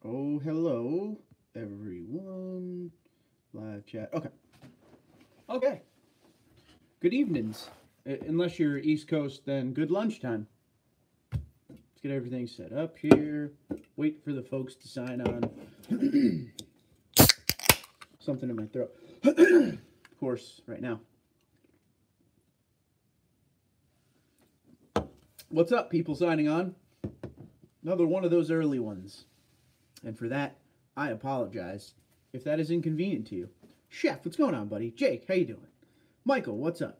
Oh, hello, everyone. Live chat. Okay. Okay. Good evenings. Unless you're East Coast, then good lunchtime. Let's get everything set up here. Wait for the folks to sign on. Something in my throat. Of course, right now. What's up, people signing on? Another one of those early ones. And for that, I apologize if that is inconvenient to you. Chef, what's going on, buddy? Jake, how you doing? Michael, what's up?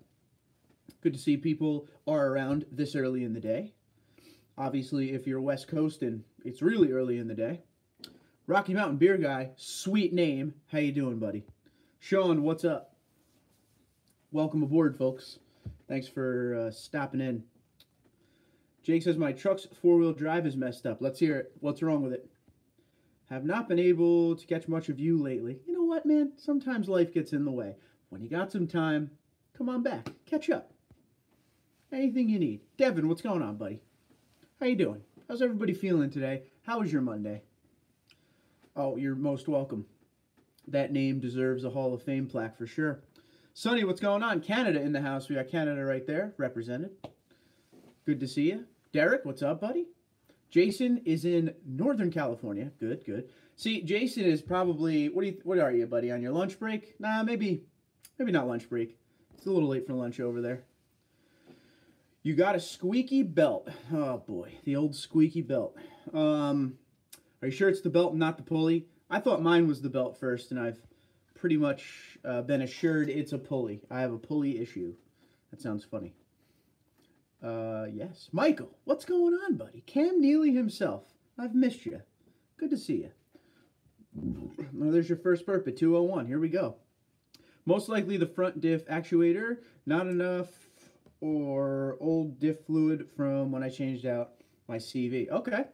Good to see people are around this early in the day. Obviously, if you're West Coast and it's really early in the day. Rocky Mountain Beer Guy, sweet name. How you doing, buddy? Sean, what's up? Welcome aboard, folks. Thanks for stopping in. Jake says, my truck's four-wheel drive is messed up. Let's hear it. What's wrong with it? Have not been able to catch much of you lately. You know what, man? Sometimes life gets in the way. When you got some time, come on back. Catch up. Anything you need. Devin, what's going on, buddy? How you doing? How's everybody feeling today? How was your Monday? Oh, you're most welcome. That name deserves a Hall of Fame plaque for sure. Sonny, what's going on? Canada in the house. We got Canada right there, represented. Good to see you. Derek, what's up, buddy? Jason is in Northern California. Good, good. See, Jason is probably, what are you, buddy, on your lunch break? Nah, maybe not lunch break. It's a little late for lunch over there. You got a squeaky belt. Oh, boy, the old squeaky belt. Are you sure it's the belt and not the pulley? I thought mine was the belt first, and I've pretty much been assured it's a pulley. I have a pulley issue. That sounds funny. Yes. Michael, what's going on, buddy? Cam Neely himself. I've missed you. Good to see you. Well, there's your first burp at 2:01. Here we go. Most likely the front diff actuator. Not enough or old diff fluid from when I changed out my CV. Okay.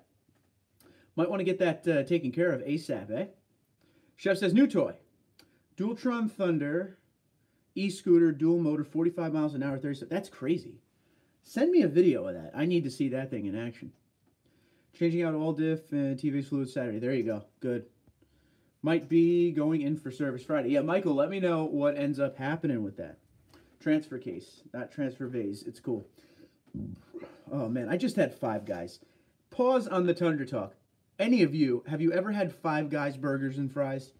Might want to get that taken care of ASAP, eh? Chef says, new toy. Dualtron Thunder e-scooter, dual motor, 45 miles an hour, 37. That's crazy. Send me a video of that. I need to see that thing in action. Changing out all diff and TV's fluid Saturday. There you go. Good. Might be going in for service Friday. Yeah, Michael, let me know what ends up happening with that. Transfer case, not transfer vase. It's cool. Oh, man, I just had Five Guys. Pause on the Tundra talk. Any of you, have you ever had Five Guys burgers and fries?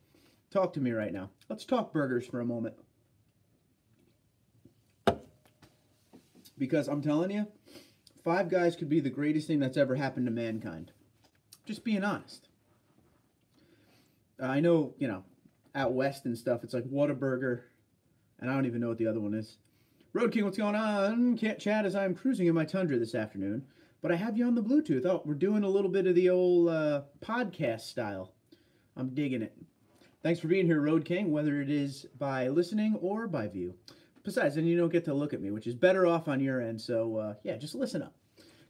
Talk to me right now. Let's talk burgers for a moment. Because I'm telling you, Five Guys could be the greatest thing that's ever happened to mankind. Just being honest. I know, you know, out west and stuff, it's like Whataburger, and I don't even know what the other one is. Road King, what's going on? Can't chat as I'm cruising in my Tundra this afternoon, but I have you on the Bluetooth. Oh, we're doing a little bit of the old podcast style. I'm digging it. Thanks for being here, Road King, whether it is by listening or by view. Besides, then you don't get to look at me, which is better off on your end. So, yeah, just listen up.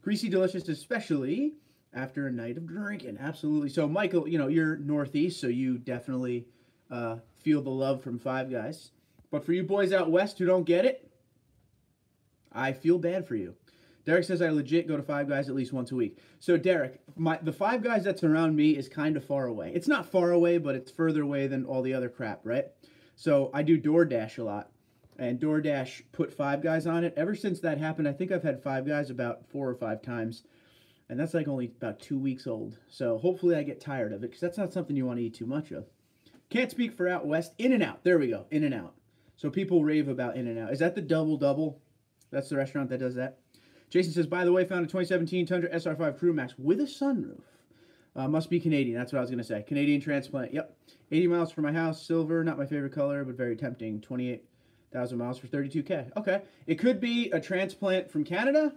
Greasy Delicious, especially after a night of drinking. Absolutely. So, Michael, you know, you're Northeast, so you definitely feel the love from Five Guys. But for you boys out West who don't get it, I feel bad for you. Derek says I legit go to Five Guys at least once a week. So, Derek, the Five Guys that's around me is kind of far away. It's not far away, but it's further away than all the other crap, right? So, I do DoorDash a lot. And DoorDash put Five Guys on it. Ever since that happened, I think I've had Five Guys about 4 or 5 times. And that's like only about 2 weeks old. So hopefully I get tired of it, because that's not something you want to eat too much of. Can't speak for out west. In-N-Out. There we go. In-N-Out. So people rave about In-N-Out. Is that the Double Double? That's the restaurant that does that. Jason says, by the way, found a 2017 Tundra SR5 Crew Max with a sunroof. Must be Canadian. That's what I was going to say. Canadian transplant. Yep. 80 miles from my house. Silver. Not my favorite color, but very tempting. 28,000 miles for 32K. Okay. It could be a transplant from Canada,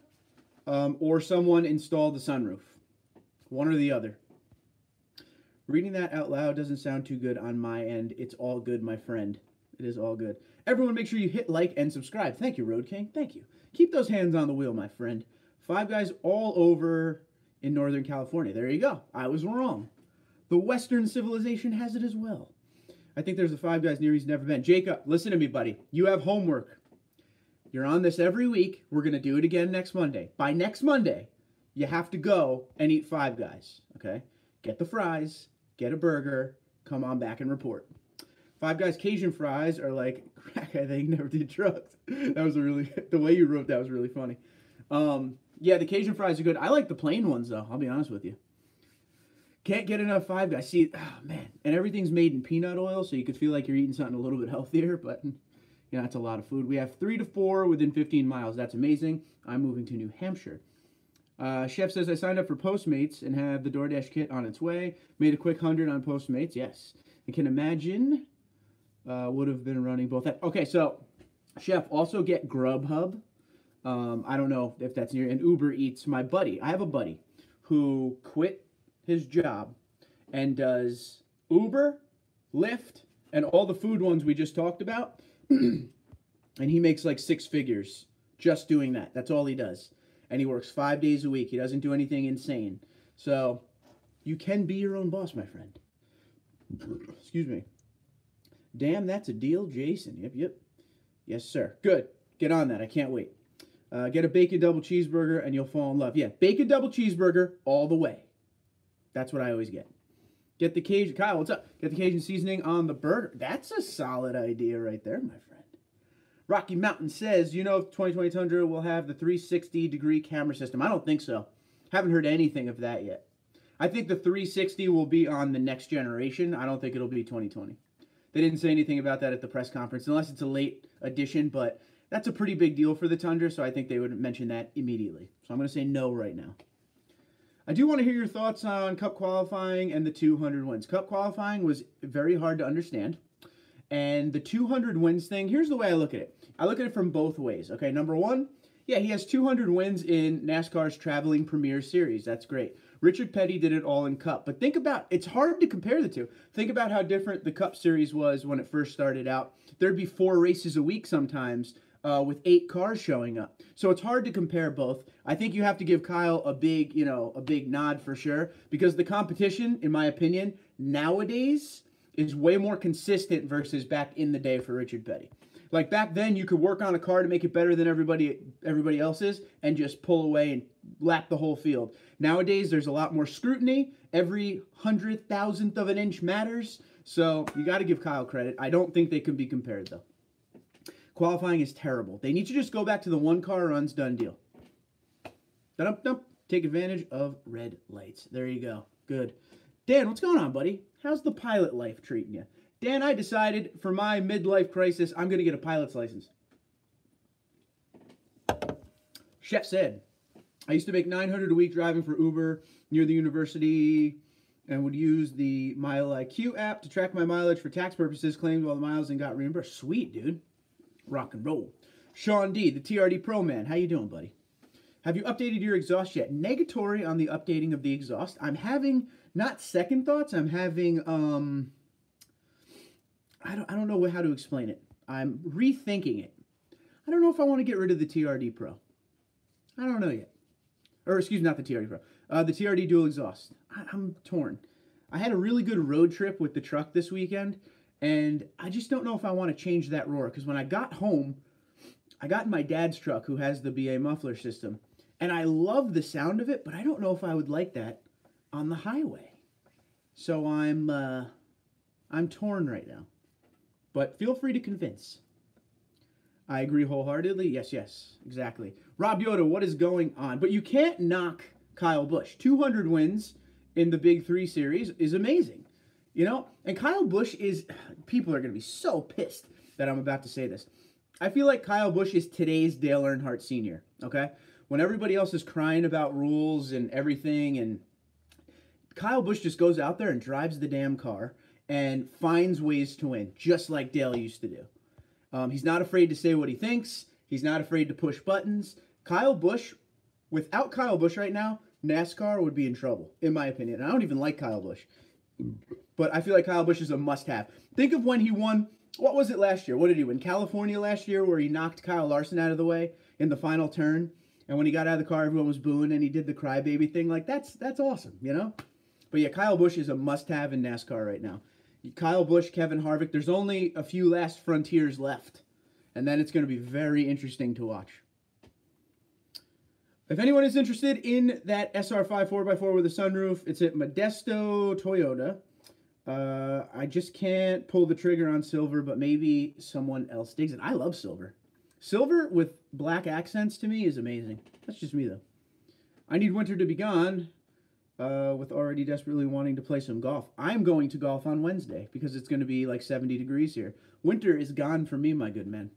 or someone installed the sunroof. One or the other. Reading that out loud doesn't sound too good on my end. It's all good, my friend. It is all good. Everyone make sure you hit like and subscribe. Thank you, Road King. Thank you. Keep those hands on the wheel, my friend. Five Guys all over in Northern California. There you go. I was wrong. The Western civilization has it as well. I think there's a Five Guys near he's never been. Jacob, listen to me, buddy. You have homework. You're on this every week. We're going to do it again next Monday. By next Monday, you have to go and eat Five Guys, okay? Get the fries, get a burger, come on back and report. Five Guys Cajun fries are like crack. I think never did drugs. That was the way you wrote that was really funny. Yeah, the Cajun fries are good. I like the plain ones though. I'll be honest with you. Can't get enough Five Guys. See, oh man, and everything's made in peanut oil, so you could feel like you're eating something a little bit healthier. But you know, that's a lot of food. We have 3 to 4 within 15 miles. That's amazing. I'm moving to New Hampshire. Chef says I signed up for Postmates and have the DoorDash kit on its way. Made a quick 100 on Postmates. Yes, I can imagine. Would have been running both. Okay, so Chef, also get Grubhub. I don't know if that's near, and Uber Eats. My buddy, I have a buddy who quit his job and does Uber, Lyft, and all the food ones we just talked about. And he makes like 6 figures just doing that. That's all he does. And he works 5 days a week. He doesn't do anything insane. So you can be your own boss, my friend. Excuse me. Damn, that's a deal, Jason. Yep. Yes, sir. Good. Get on that. I can't wait. Get a bacon double cheeseburger and you'll fall in love. Yeah, bacon double cheeseburger all the way. That's what I always get. Get the Cajun, Kyle, what's up? Get the Cajun seasoning on the burger. That's a solid idea right there, my friend. Rocky Mountain says, you know, if 2020 Tundra will have the 360-degree camera system. I don't think so. Haven't heard anything of that yet. I think the 360 will be on the next generation. I don't think it'll be 2020. They didn't say anything about that at the press conference, unless it's a late edition, but that's a pretty big deal for the Tundra, so I think they would mention that immediately. So I'm going to say no right now. I do want to hear your thoughts on Cup qualifying and the 200 wins. Cup qualifying was very hard to understand, and the 200 wins thing, here's the way I look at it. I look at it from both ways. Okay, number one, yeah, he has 200 wins in NASCAR's Traveling Premier Series. That's great. Richard Petty did it all in Cup. But think about, it's hard to compare the two. Think about how different the Cup Series was when it first started out. There'd be 4 races a week sometimes with 8 cars showing up. So it's hard to compare both. I think you have to give Kyle a big nod for sure, because the competition, in my opinion, nowadays is way more consistent versus back in the day for Richard Petty. Like back then, you could work on a car to make it better than everybody else's and just pull away and lap the whole field. Nowadays, there's a lot more scrutiny. Every 100,000th of an inch matters. So you got to give Kyle credit. I don't think they can be compared, though. Qualifying is terrible. They need to just go back to the 1-car runs, done deal. Take advantage of red lights. There you go. Good. Dan, what's going on, buddy? How's the pilot life treating you? Dan, I decided for my midlife crisis, I'm going to get a pilot's license. Chef said, I used to make $900 a week driving for Uber near the university and would use the MileIQ app to track my mileage for tax purposes, claimed all the miles and got reimbursed. Sweet, dude. Rock and roll. Sean D, the TRD Pro Man. How you doing, buddy? Have you updated your exhaust yet? Negatory on the updating of the exhaust. I'm having, not second thoughts, I'm having, I don't know how to explain it. I'm rethinking it. I don't know if I want to get rid of the TRD Pro. I don't know yet. Or excuse me, not the TRD Pro. The TRD Dual Exhaust. I'm torn. I had a really good road trip with the truck this weekend, and I just don't know if I want to change that roar. Because when I got home, I got in my dad's truck, who has the BA muffler system, and I love the sound of it, but I don't know if I would like that on the highway. So I'm torn right now. But feel free to convince. I agree wholeheartedly. Yes, exactly. Rob Yoda, what is going on? But you can't knock Kyle Busch. 200 wins in the Big 3 series is amazing. You know? And Kyle Busch is... People are going to be so pissed that I'm about to say this. I feel like Kyle Busch is today's Dale Earnhardt Sr., okay? When everybody else is crying about rules and everything, and Kyle Busch just goes out there and drives the damn car and finds ways to win, just like Dale used to do. He's not afraid to say what he thinks. He's not afraid to push buttons. Kyle Busch, without Kyle Busch right now, NASCAR would be in trouble, in my opinion. And I don't even like Kyle Busch. But I feel like Kyle Busch is a must-have. Think of when he won, what was it last year? What did he win? California last year, where he knocked Kyle Larson out of the way in the final turn. And when he got out of the car, everyone was booing, and he did the crybaby thing. Like, that's awesome, you know? But yeah, Kyle Busch is a must-have in NASCAR right now. Kyle Busch, Kevin Harvick, there's only a few last frontiers left. And then it's going to be very interesting to watch. If anyone is interested in that SR5 4x4 with a sunroof, it's at Modesto Toyota. I just can't pull the trigger on silver, but maybe someone else digs it. I love silver. Silver with black accents to me is amazing. That's just me, though. I need winter to be gone, with already desperately wanting to play some golf. I'm going to golf on Wednesday because it's going to be like 70 degrees here. Winter is gone for me, my good man.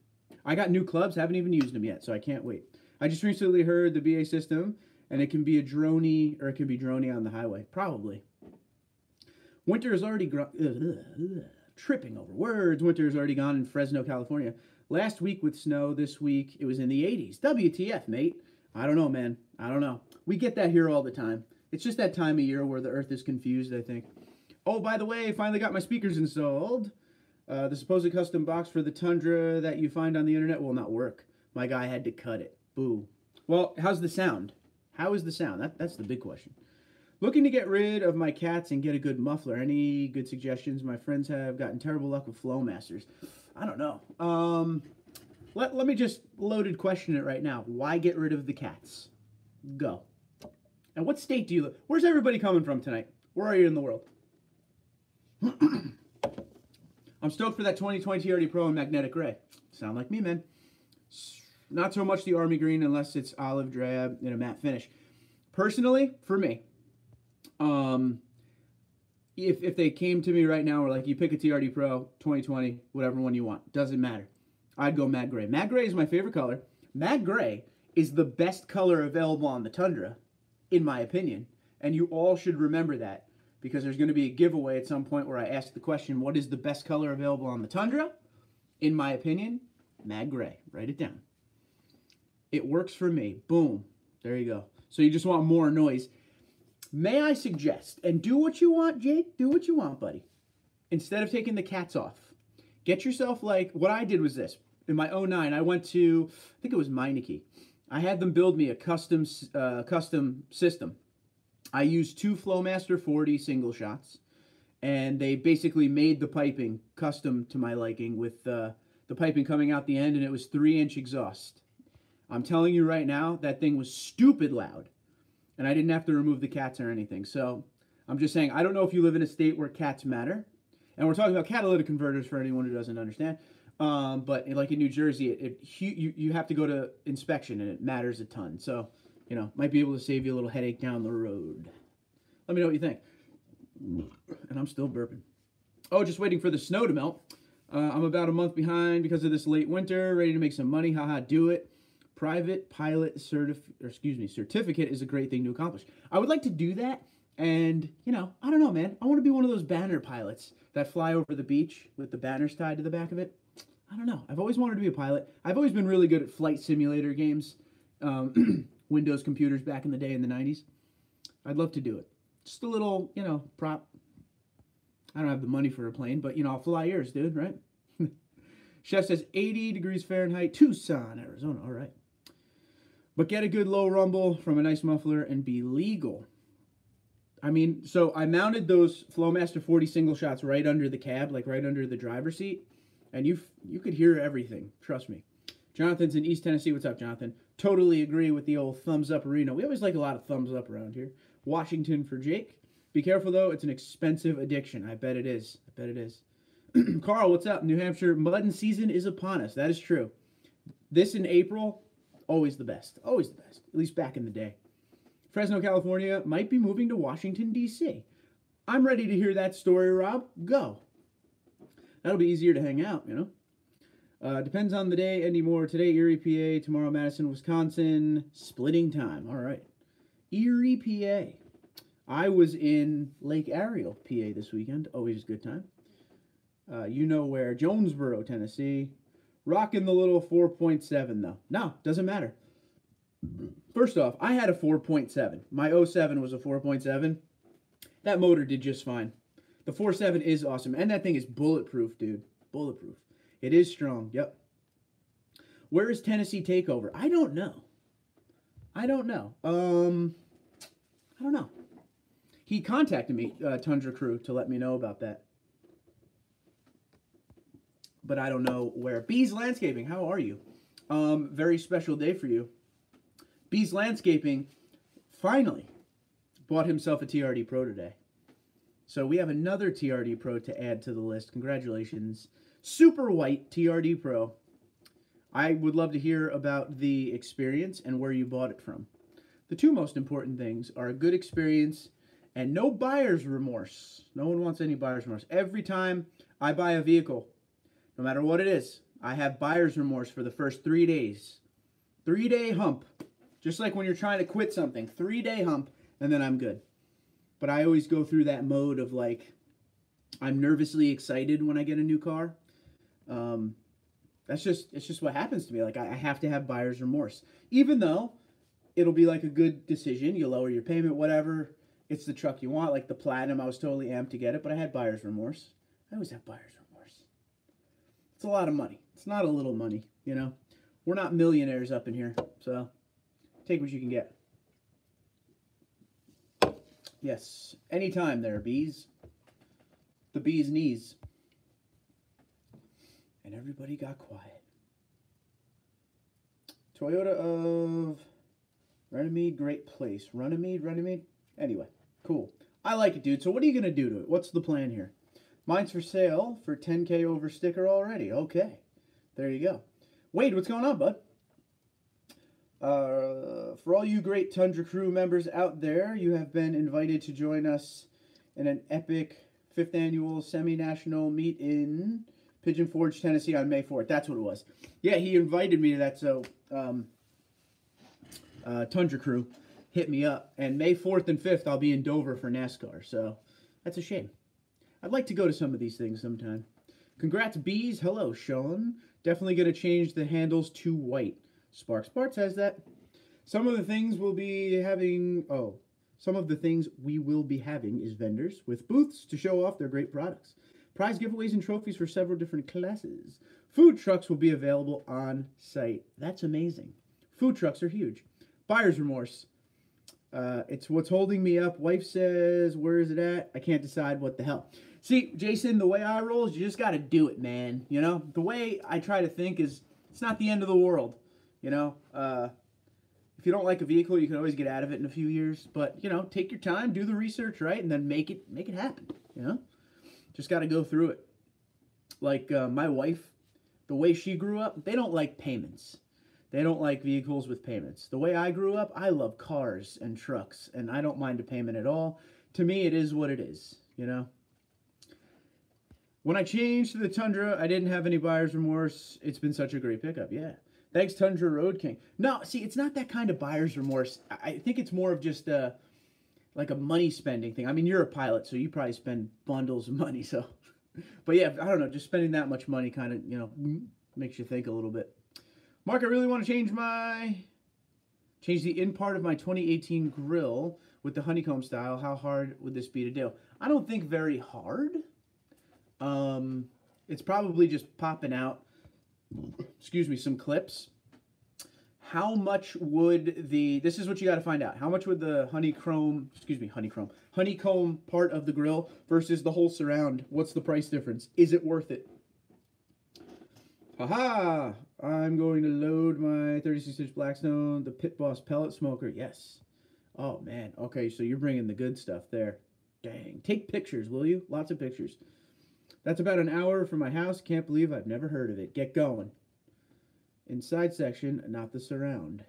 I got new clubs, haven't even used them yet, so I can't wait. I just recently heard the BA system, and it can be a droney, or it can be droney on the highway. Probably. Winter is already tripping over words. Winter is already gone in Fresno, California. Last week with snow. This week it was in the 80s. WTF, mate? I don't know, man. I don't know. We get that here all the time. It's just that time of year where the earth is confused, I think. Oh, by the way, finally got my speakers installed. The supposed custom box for the Tundra that you find on the internet will not work. My guy had to cut it. Boo. Well, how's the sound? How is the sound? That's the big question. Looking to get rid of my cats and get a good muffler. Any good suggestions? My friends have gotten terrible luck with Flowmasters. I don't know. Let me just loaded question it right now. Why get rid of the cats? Go. And what state do you live? Where's everybody coming from tonight? Where are you in the world? I'm stoked for that 2020 TRD Pro in magnetic gray. Sound like me, man. Not so much the army green unless it's olive drab in a matte finish. Personally, for me, if they came to me right now, or like, you pick a TRD Pro 2020, whatever one you want, doesn't matter, I'd go matte gray. Matte gray is my favorite color. Matte gray is the best color available on the Tundra, in my opinion, and you all should remember that, because there's going to be a giveaway at some point where I ask the question, what is the best color available on the Tundra? In my opinion, matte gray. Write it down. It works for me. Boom. There you go. So you just want more noise. May I suggest, and do what you want, Jake, do what you want, buddy. Instead of taking the cats off, get yourself, like, what I did was this. In my 09, I went to, I think it was Meineke. I had them build me a custom system. I used 2 Flowmaster 40 single shots, and they basically made the piping custom to my liking, with the piping coming out the end, and it was 3-inch exhaust. I'm telling you right now, that thing was stupid loud. And I didn't have to remove the cats or anything. So I'm just saying, I don't know if you live in a state where cats matter. And we're talking about catalytic converters for anyone who doesn't understand. But like in New Jersey, you have to go to inspection, and it matters a ton. So, you know, might be able to save you a little headache down the road. Let me know what you think. And I'm still burping. Oh, just waiting for the snow to melt. I'm about a month behind because of this late winter. Ready to make some money. Haha, do it. Private pilot certificate is a great thing to accomplish. I would like to do that, and, you know, I don't know, man. I want to be one of those banner pilots that fly over the beach with the banners tied to the back of it. I don't know. I've always wanted to be a pilot. I've always been really good at flight simulator games, Windows computers back in the day in the 90s. I'd love to do it. Just a little, you know, prop. I don't have the money for a plane, but, you know, I'll fly yours, dude, right? Chef says 80 degrees Fahrenheit, Tucson, Arizona. All right. But get a good low rumble from a nice muffler and be legal. I mean, so I mounted those Flowmaster 40 single shots right under the cab, like right under the driver's seat, and you could hear everything. Trust me. Jonathan's in East Tennessee. What's up, Jonathan? Totally agree with the old thumbs up Reno. We always like a lot of thumbs up around here. Washington for Jake. Be careful, though. It's an expensive addiction. I bet it is. I bet it is. Carl, what's up? New Hampshire mudding season is upon us. That is true. This in April, always the best. Always the best. At least back in the day. Fresno, California might be moving to Washington, D.C. I'm ready to hear that story, Rob. Go. That'll be easier to hang out, you know. Depends on the day anymore. Today, Erie, PA. Tomorrow, Madison, Wisconsin. Splitting time. All right. Erie, PA. I was in Lake Ariel, PA this weekend. Always a good time. You know where. Jonesboro, Tennessee. Rocking the little 4.7, though. No, doesn't matter. First off, I had a 4.7. My 07 was a 4.7. That motor did just fine. The 4.7 is awesome. And that thing is bulletproof, dude. Bulletproof. It is strong. Yep. Where is Tennessee Takeover? I don't know. I don't know. I don't know. He contacted me, Tundra Crew, to let me know about that. But I don't know where. Bees Landscaping, how are you? Very special day for you. Bees Landscaping finally bought himself a TRD Pro today. So we have another TRD Pro to add to the list. Congratulations. Super White TRD Pro. I would love to hear about the experience and where you bought it from. The two most important things are a good experience and no buyer's remorse. No one wants any buyer's remorse. Every time I buy a vehicle, no matter what it is, I have buyer's remorse for the first 3 days. 3-day hump. Just like when you're trying to quit something. 3-day hump, and then I'm good. But I always go through that mode of like, I'm nervously excited when I get a new car. It's just what happens to me. Like, I have to have buyer's remorse. Even though it'll be like a good decision. You lower your payment, whatever. It's the truck you want. Like the Platinum, I was totally amped to get it, but I had buyer's remorse. I always have buyer's remorse. It's a lot of money. It's not a little money, you know. We're not millionaires up in here, so take what you can get. Yes, anytime there, bees. The bee's knees. And everybody got quiet. Toyota of Runnymede, great place. Runnymede? Anyway, cool. I like it, dude. So what are you going to do to it? What's the plan here? Mine's for sale for $10K over sticker already. Okay. There you go. Wade, what's going on, bud? For all you great Tundra crew members out there, you have been invited to join us in an epic 5th annual semi-national meet in Pigeon Forge, Tennessee on May 4th. That's what it was. Yeah, he invited me to that, so Tundra crew hit me up. And May 4th and 5th, I'll be in Dover for NASCAR, so that's a shame. I'd like to go to some of these things sometime. Congrats, bees. Hello, Sean. Definitely going to change the handles to white. Sparks has that. Some of the things we will be having is vendors with booths to show off their great products. Prize giveaways and trophies for several different classes. Food trucks will be available on site. That's amazing. Food trucks are huge. Buyer's remorse. It's what's holding me up. Wife says, where is it at? I can't decide what the hell. See, Jason, the way I roll is you just got to do it, man. You know, the way I try to think is it's not the end of the world. You know, if you don't like a vehicle, you can always get out of it in a few years. But, you know, take your time, do the research, right? And then make it happen, you know? Just got to go through it. Like my wife, the way she grew up, they don't like payments. They don't like vehicles with payments. The way I grew up, I love cars and trucks, and I don't mind a payment at all. To me, it is what it is, you know? When I changed to the Tundra, I didn't have any buyer's remorse. It's been such a great pickup, yeah. Thanks, Tundra Road King. No, see, it's not that kind of buyer's remorse. I think it's more of just like a money spending thing. I mean, you're a pilot, so you probably spend bundles of money, so. But yeah, I don't know, just spending that much money kind of, you know, makes you think a little bit. Mark, I really want to change the in part of my 2018 grill with the honeycomb style. How hard would this be to do? I don't think very hard. It's probably just popping out, excuse me, some clips. How much would this is what you got to find out. How much would the honeycomb part of the grill versus the whole surround? What's the price difference? Is it worth it? Haha, I'm going to load my 36-inch Blackstone, the Pit Boss pellet smoker. Yes. Oh, man. Okay, so you're bringing the good stuff there. Dang. Take pictures, will you? Lots of pictures. That's about an hour from my house. Can't believe I've never heard of it. Get going. Inside section, not the surround.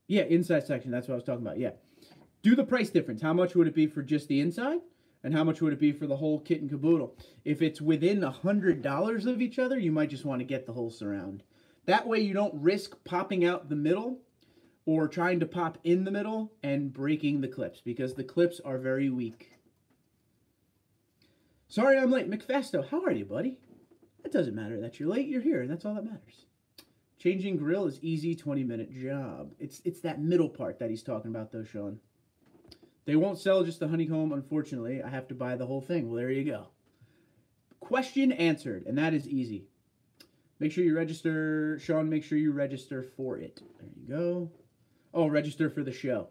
Yeah, inside section. That's what I was talking about. Yeah. Do the price difference. How much would it be for just the inside? And how much would it be for the whole kit and caboodle? If it's within $100 of each other, you might just want to get the whole surround. That way you don't risk popping out the middle or trying to pop in the middle and breaking the clips because the clips are very weak. Sorry I'm late. McFasto, how are you, buddy? It doesn't matter that you're late. You're here, and that's all that matters. Changing grill is easy, 20-minute job. It's that middle part that he's talking about, though, Sean. They won't sell just the honeycomb, unfortunately. I have to buy the whole thing. Well, there you go. Question answered, and that is easy. Make sure you register. Sean, make sure you register for it. There you go. Oh, register for the show.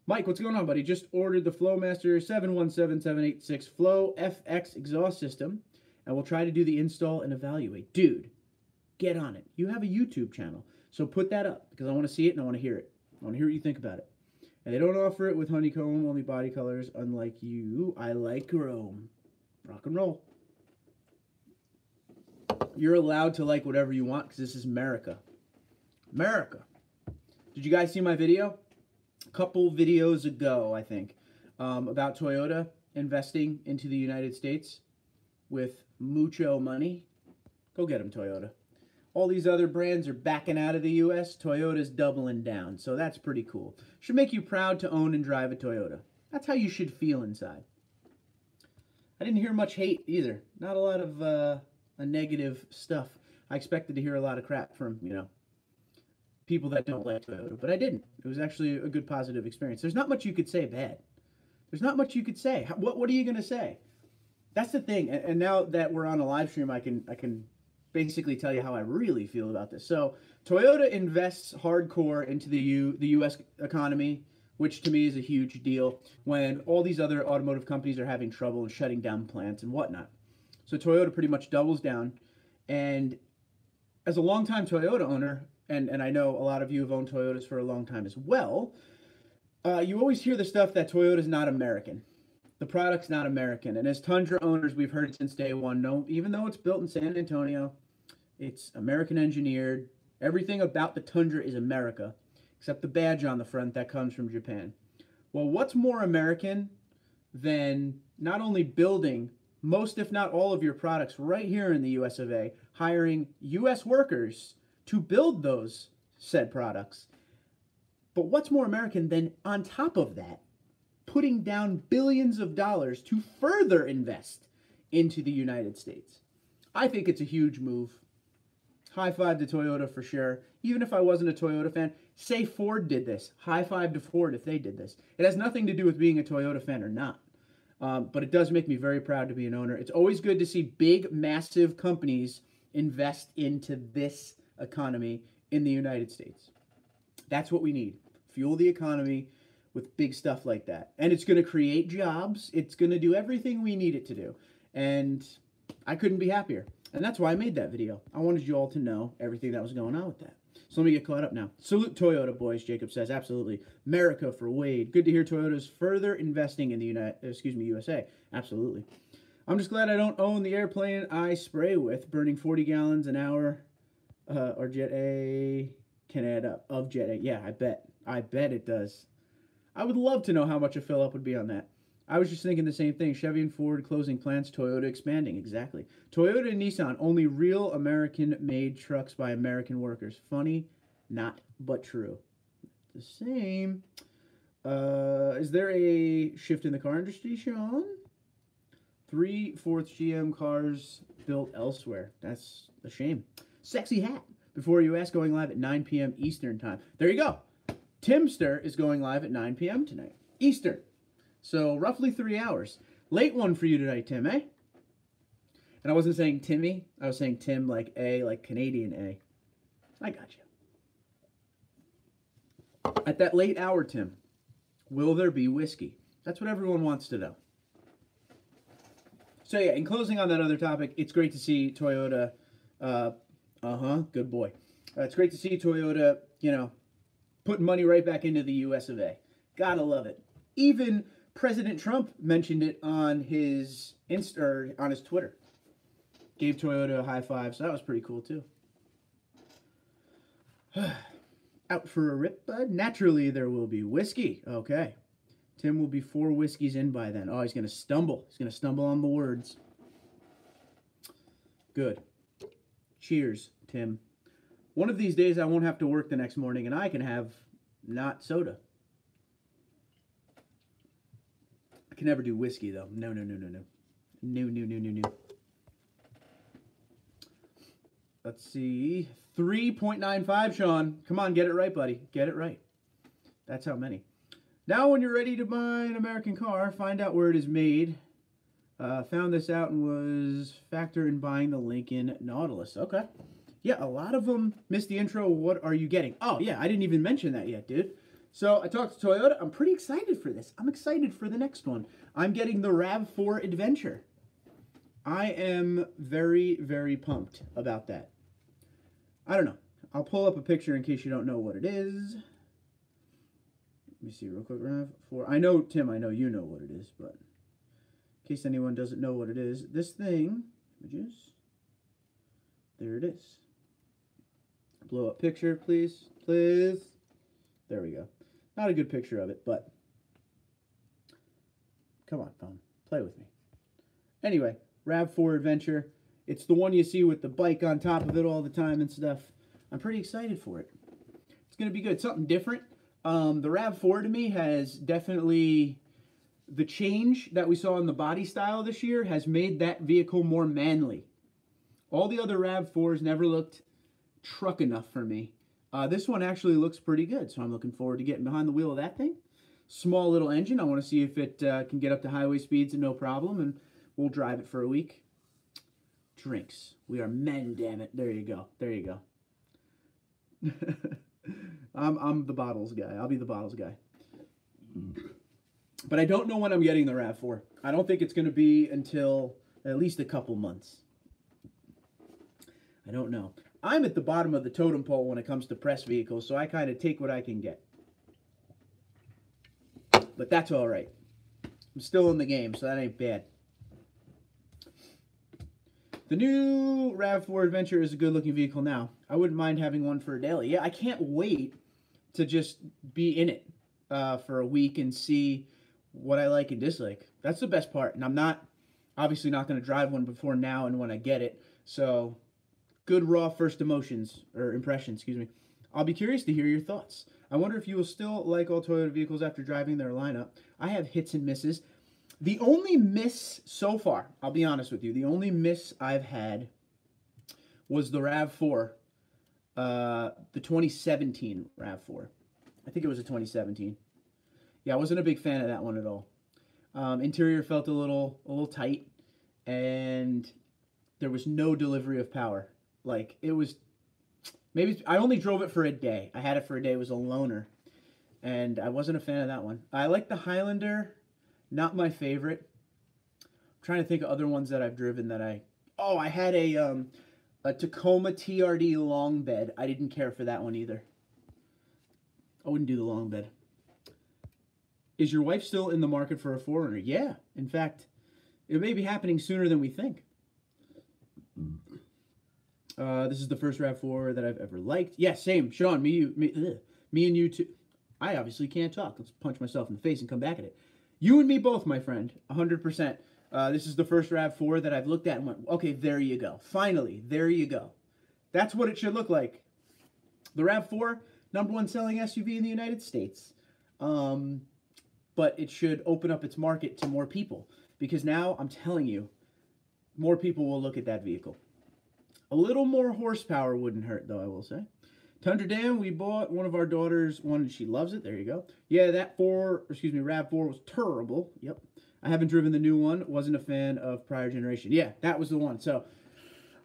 Mike, what's going on, buddy? Just ordered the Flowmaster 717786 Flow FX exhaust system, and we'll try to do the install and evaluate. Dude, get on it. You have a YouTube channel, so put that up, because I want to see it and I want to hear it. I want to hear what you think about it. And they don't offer it with honeycomb, only body colors. Unlike you, I like chrome. Rock and roll. You're allowed to like whatever you want because this is America. America. Did you guys see my video? A couple videos ago, I think, about Toyota investing into the United States with mucho money. Go get them, Toyota. All these other brands are backing out of the U.S. Toyota's doubling down, so that's pretty cool. Should make you proud to own and drive a Toyota. That's how you should feel inside. I didn't hear much hate either. Not a lot of a negative stuff. I expected to hear a lot of crap from, you know, people that don't like Toyota, but I didn't. It was actually a good positive experience. There's not much you could say bad. There's not much you could say. What are you going to say? That's the thing. And now that we're on a live stream, I can basically tell you how I really feel about this. So Toyota invests hardcore into the U.S. economy, which to me is a huge deal when all these other automotive companies are having trouble and shutting down plants and whatnot. So Toyota pretty much doubles down. And as a longtime Toyota owner, and I know a lot of you have owned Toyotas for a long time as well, you always hear the stuff that Toyota's not American. The product's not American. And as Tundra owners, we've heard it since day one. No, even though it's built in San Antonio, it's American engineered. Everything about the Tundra is America, except the badge on the front that comes from Japan. Well, what's more American than not only building most, if not all, of your products right here in the US of A, hiring US workers to build those said products? But what's more American than, on top of that, putting down billions of dollars to further invest into the United States? I think it's a huge move. High five to Toyota for sure. Even if I wasn't a Toyota fan, say Ford did this. High five to Ford if they did this. It has nothing to do with being a Toyota fan or not. But it does make me very proud to be an owner. It's always good to see big, massive companies invest into this economy in the United States. That's what we need. Fuel the economy with big stuff like that. And it's going to create jobs. It's going to do everything we need it to do. And I couldn't be happier. And that's why I made that video. I wanted you all to know everything that was going on with that. So let me get caught up now. Salute Toyota, boys, Jacob says. Absolutely. America for Wade. Good to hear Toyota's further investing in the USA. Absolutely. I'm just glad I don't own the airplane I spray with. Burning 40 gallons an hour or Jet A can add up. Of Jet A. Yeah, I bet. I bet it does. I would love to know how much a fill up would be on that. I was just thinking the same thing. Chevy and Ford closing plants, Toyota expanding. Exactly. Toyota and Nissan, only real American-made trucks by American workers. Funny, not, but true. The same. Is there a shift in the car industry, Sean? 3/4 GM cars built elsewhere. That's a shame. Sexy hat. Before you ask, going live at 9 p.m. Eastern time. There you go. Timster is going live at 9 p.m. tonight. Eastern. So roughly 3 hours. Late one for you tonight, Tim, eh? And I wasn't saying Timmy. I was saying Tim like A, like Canadian A. I got you. At that late hour, Tim, will there be whiskey? That's what everyone wants to know. So yeah, in closing on that other topic, it's great to see Toyota. Good boy. It's great to see Toyota, you know, putting money right back into the US of A. Gotta love it. Even President Trump mentioned it on his on his Twitter. Gave Toyota a high five, so that was pretty cool too. Out for a rip, bud? Naturally, there will be whiskey. Okay. Tim will be 4 whiskeys in by then. Oh, he's going to stumble. He's going to stumble on the words. Good. Cheers, Tim. One of these days, I won't have to work the next morning, and I can have not soda. I can never do whiskey, though. No. No. Let's see. 3.95, Sean. Come on, get it right, buddy. Get it right. That's how many. Now when you're ready to buy an American car, find out where it is made. Found this out and was factor in buying the Lincoln Nautilus. Okay. Yeah, a lot of them missed the intro. What are you getting? Oh, yeah, I didn't even mention that yet, dude. So I talked to Toyota. I'm pretty excited for this. I'm excited for the next one. I'm getting the RAV4 Adventure. I am very, very pumped about that. I don't know. I'll pull up a picture in case you don't know what it is. Let me see real quick. RAV4. I know, Tim, I know you know what it is, but in case anyone doesn't know what it is, this thing, images, there it is. Blow up picture, please. Please. There we go. Not a good picture of it, but come on, phone. Play with me. Anyway, RAV4 Adventure. It's the one you see with the bike on top of it all the time and stuff. I'm pretty excited for it. It's going to be good. Something different. The RAV4 to me has definitely... The change that we saw in the body style this year has made that vehicle more manly. All the other RAV4s never looked truck enough for me. This one actually looks pretty good, so I'm looking forward to getting behind the wheel of that thing. Small little engine. I want to see if it can get up to highway speeds and no problem, and we'll drive it for a week. Drinks. We are men, damn it. There you go. There you go. I'm the bottles guy. I'll be the bottles guy. But I don't know when I'm getting the RAV4. I don't think it's going to be until at least a couple months. I don't know. I'm at the bottom of the totem pole when it comes to press vehicles, so I kind of take what I can get. But that's all right. I'm still in the game, so that ain't bad. The new RAV4 Adventure is a good-looking vehicle now. I wouldn't mind having one for a daily. Yeah, I can't wait to just be in it for a week and see what I like and dislike. That's the best part. And I'm obviously not going to drive one before now and when I get it. So, good raw first impressions, excuse me. I'll be curious to hear your thoughts. I wonder if you will still like all Toyota vehicles after driving their lineup. I have hits and misses. The only miss so far, I'll be honest with you, the only miss I've had was the RAV4, the 2017 RAV4. I think it was a 2017. Yeah, I wasn't a big fan of that one at all. Interior felt a little tight, and there was no delivery of power. Like, it was, maybe, I only drove it for a day. I had it for a day. It was a loaner, and I wasn't a fan of that one. I like the Highlander. Not my favorite. I'm trying to think of other ones that I've driven that I had a Tacoma TRD long bed. I didn't care for that one either. I wouldn't do the long bed. Is your wife still in the market for a 4Runner? Yeah. In fact, it may be happening sooner than we think. This is the first RAV4 that I've ever liked. Yeah, same. Sean, me and you too. I obviously can't talk. Let's punch myself in the face and come back at it. You and me both, my friend, 100%. This is the first RAV4 that I've looked at and went, okay, there you go. Finally, there you go. That's what it should look like. The RAV4, #1 selling SUV in the United States. But it should open up its market to more people. Because now, I'm telling you, more people will look at that vehicle. A little more horsepower wouldn't hurt, though, I will say. TundraDude, we bought one of our daughters one, and she loves it. There you go. Yeah, that RAV4 was terrible. Yep. I haven't driven the new one. Wasn't a fan of prior generation. Yeah, that was the one. So,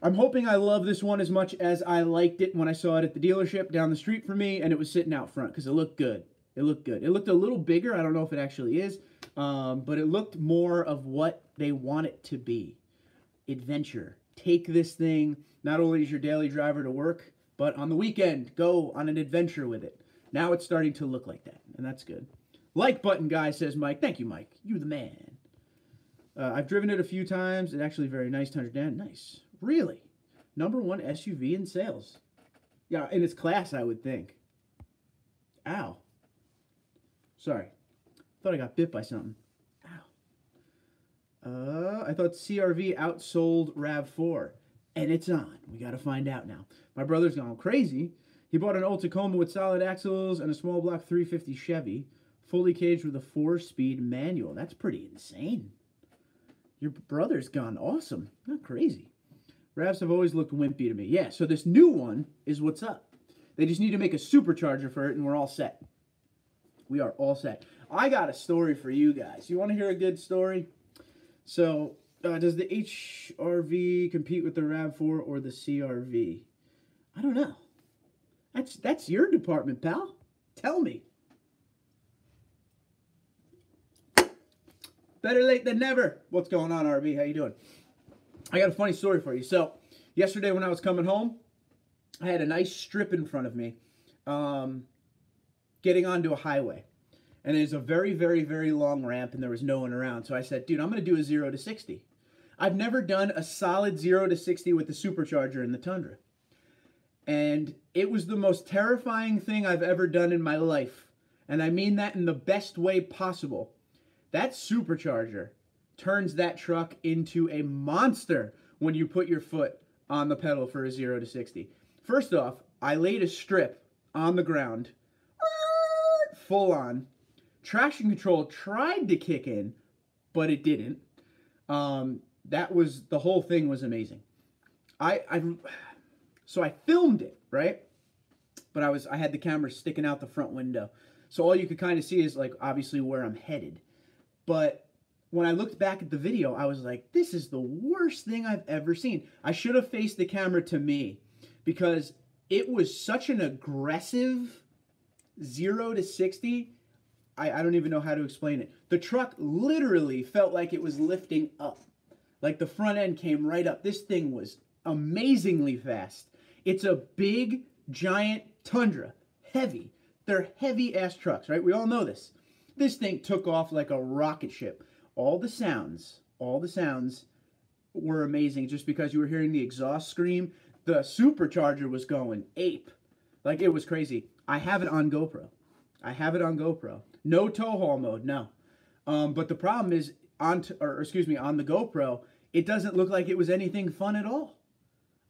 I'm hoping I love this one as much as I liked it when I saw it at the dealership down the street from me, and it was sitting out front, because it looked good. It looked good. It looked a little bigger. I don't know if it actually is, but it looked more of what they want it to be. Adventure. Take this thing, not only as your daily driver to work, but on the weekend, go on an adventure with it. Now it's starting to look like that, and that's good. Like button guy, says Mike. Thank you, Mike. You the man. I've driven it a few times. It's actually very nice, TundraDude. Nice. Really? #1 SUV in sales. Yeah, in its class, I would think. Ow. Sorry. Thought I got bit by something. Ow. I thought CRV outsold RAV4. And it's on. We got to find out now. My brother's gone crazy. He bought an old Tacoma with solid axles and a small block 350 Chevy, fully caged with a 4-speed manual. That's pretty insane. Your brother's gone awesome. Not crazy. RAVs have always looked wimpy to me. Yeah, so this new one is what's up. They just need to make a supercharger for it, and we're all set. We are all set. I got a story for you guys. You want to hear a good story? So, does the HRV compete with the RAV4 or the CRV? I don't know. That's your department, pal. Tell me. Better late than never. What's going on, RV? How you doing? I got a funny story for you. So, yesterday when I was coming home, I had a nice strip in front of me, getting onto a highway. And there's a very, very, very long ramp, and there was no one around. So I said, dude, I'm going to do a 0 to 60. I've never done a solid 0 to 60 with the supercharger in the Tundra. And it was the most terrifying thing I've ever done in my life. And I mean that in the best way possible. That supercharger turns that truck into a monster when you put your foot on the pedal for a 0 to 60. First off, I laid a strip on the ground, full on. Traction control tried to kick in, but it didn't. The whole thing was amazing. So I filmed it, right? But I had the camera sticking out the front window. So all you could kind of see is, like, obviously where I'm headed. But when I looked back at the video, I was like, this is the worst thing I've ever seen. I should have faced the camera to me, because it was such an aggressive 0 to 60. I don't even know how to explain it. The truck literally felt like it was lifting up. Like the front end came right up. This thing was amazingly fast. It's a big, giant Tundra. Heavy. They're heavy-ass trucks, right? We all know this. This thing took off like a rocket ship. All the sounds were amazing just because you were hearing the exhaust scream. The supercharger was going ape. Like, it was crazy. I have it on GoPro. No tow haul mode, no. But the problem is, on the GoPro, it doesn't look like it was anything fun at all.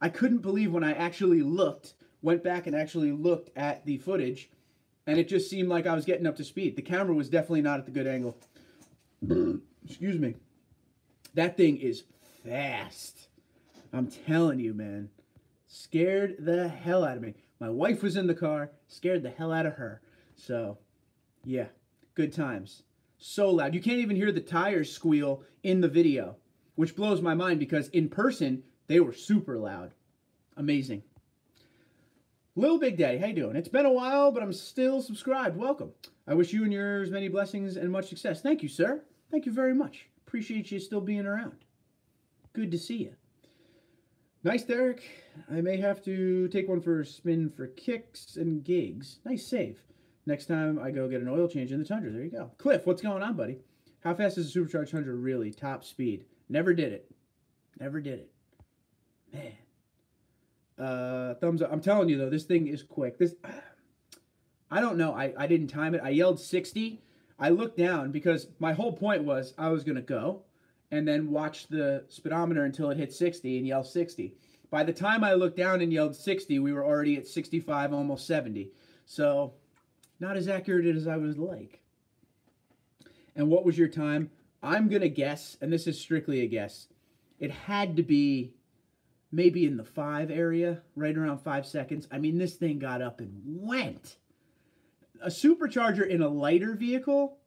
I couldn't believe when I actually went back and actually looked at the footage, and it just seemed like I was getting up to speed. The camera was definitely not at the good angle. Excuse me. That thing is fast. I'm telling you, man. Scared the hell out of me. My wife was in the car, scared the hell out of her. So, yeah, good times. So loud. You can't even hear the tires squeal in the video, which blows my mind because in person, they were super loud. Amazing. Little Big Daddy, how you doing? It's been a while, but I'm still subscribed. Welcome. I wish you and yours many blessings and much success. Thank you, sir. Thank you very much. Appreciate you still being around. Good to see you. Nice, Derek. I may have to take one for a spin for kicks and gigs. Nice save. Next time I go get an oil change in the Tundra. There you go. Cliff, what's going on, buddy? How fast is a supercharged Tundra really? Top speed. Never did it. Never did it. Man. Thumbs up. I'm telling you, though, this thing is quick. I don't know. I didn't time it. I yelled 60. I looked down because my whole point was I was going to go and then watch the speedometer until it hit 60 and yell 60. By the time I looked down and yelled 60, we were already at 65, almost 70. So, not as accurate as I would like. And what was your time? I'm going to guess, and this is strictly a guess, it had to be maybe in the 5 area, right around 5 seconds. I mean, this thing got up and went. A supercharger in a lighter vehicle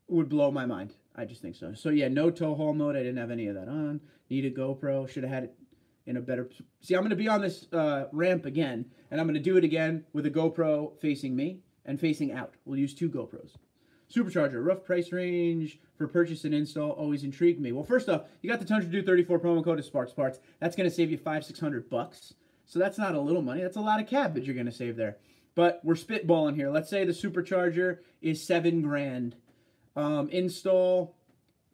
would blow my mind. I just think so. So, yeah, no tow haul mode. I didn't have any of that on. Need a GoPro. Should have had it in a better... See, I'm going to be on this ramp again, and I'm going to do it again with a GoPro facing me and facing out. We'll use 2 GoPros. Supercharger, rough price range for purchase and install always intrigued me. Well, first off, you got the TundraDude34 promo code of Sparks Parts. That's going to save you $500-600. So that's not a little money. That's a lot of cabbage you're going to save there. But we're spitballing here. Let's say the supercharger is $7,000. Install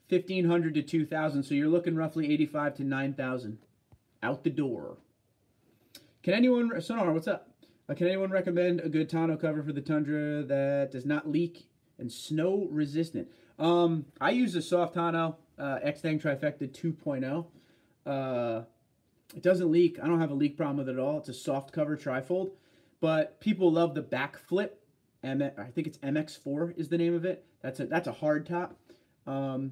$1,500 to $2,000. So you're looking roughly $8,500 to $9,000 out the door. Can anyone, Sonar, what's up? Can anyone recommend a good tonneau cover for the Tundra that does not leak and snow resistant? I use a soft tonneau, X-Tang Trifecta 2.0. It doesn't leak. I don't have a leak problem with it at all. It's a soft cover trifold, but people love the back flip. I think it's MX4 is the name of it. That's a hard top.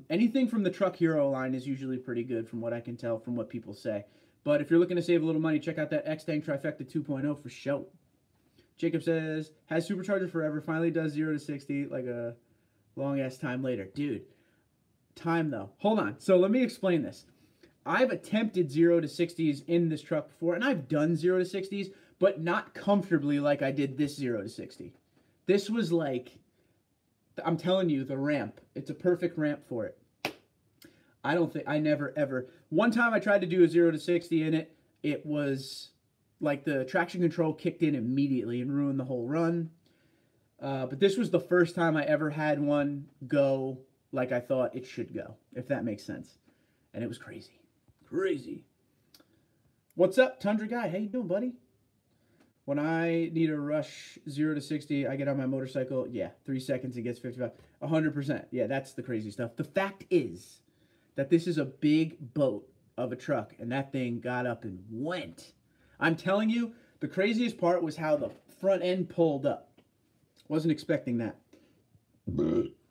Anything from the Truck Hero line is usually pretty good from what I can tell from what people say. But if you're looking to save a little money, check out that X-Tang Trifecta 2.0 for show. Jacob says, has supercharger forever, finally does 0 to 60 like a long-ass time later. Dude, time though. Hold on. So let me explain this. I've attempted 0 to 60s in this truck before, and I've done 0 to 60s, but not comfortably like I did this 0 to 60. This was like, I'm telling you, the ramp. It's a perfect ramp for it. I never, ever. One time I tried to do a 0 to 60 in it. It was like the traction control kicked in immediately and ruined the whole run. But this was the first time I ever had one go like I thought it should go, if that makes sense. And it was crazy. Crazy. What's up, Tundra guy? How you doing, buddy? When I need a rush 0 to 60, I get on my motorcycle. Yeah, 3 seconds, it gets 55. 100%. Yeah, that's the crazy stuff. The fact is that this is a big boat of a truck, and that thing got up and went. I'm telling you, the craziest part was how the front end pulled up. Wasn't expecting that.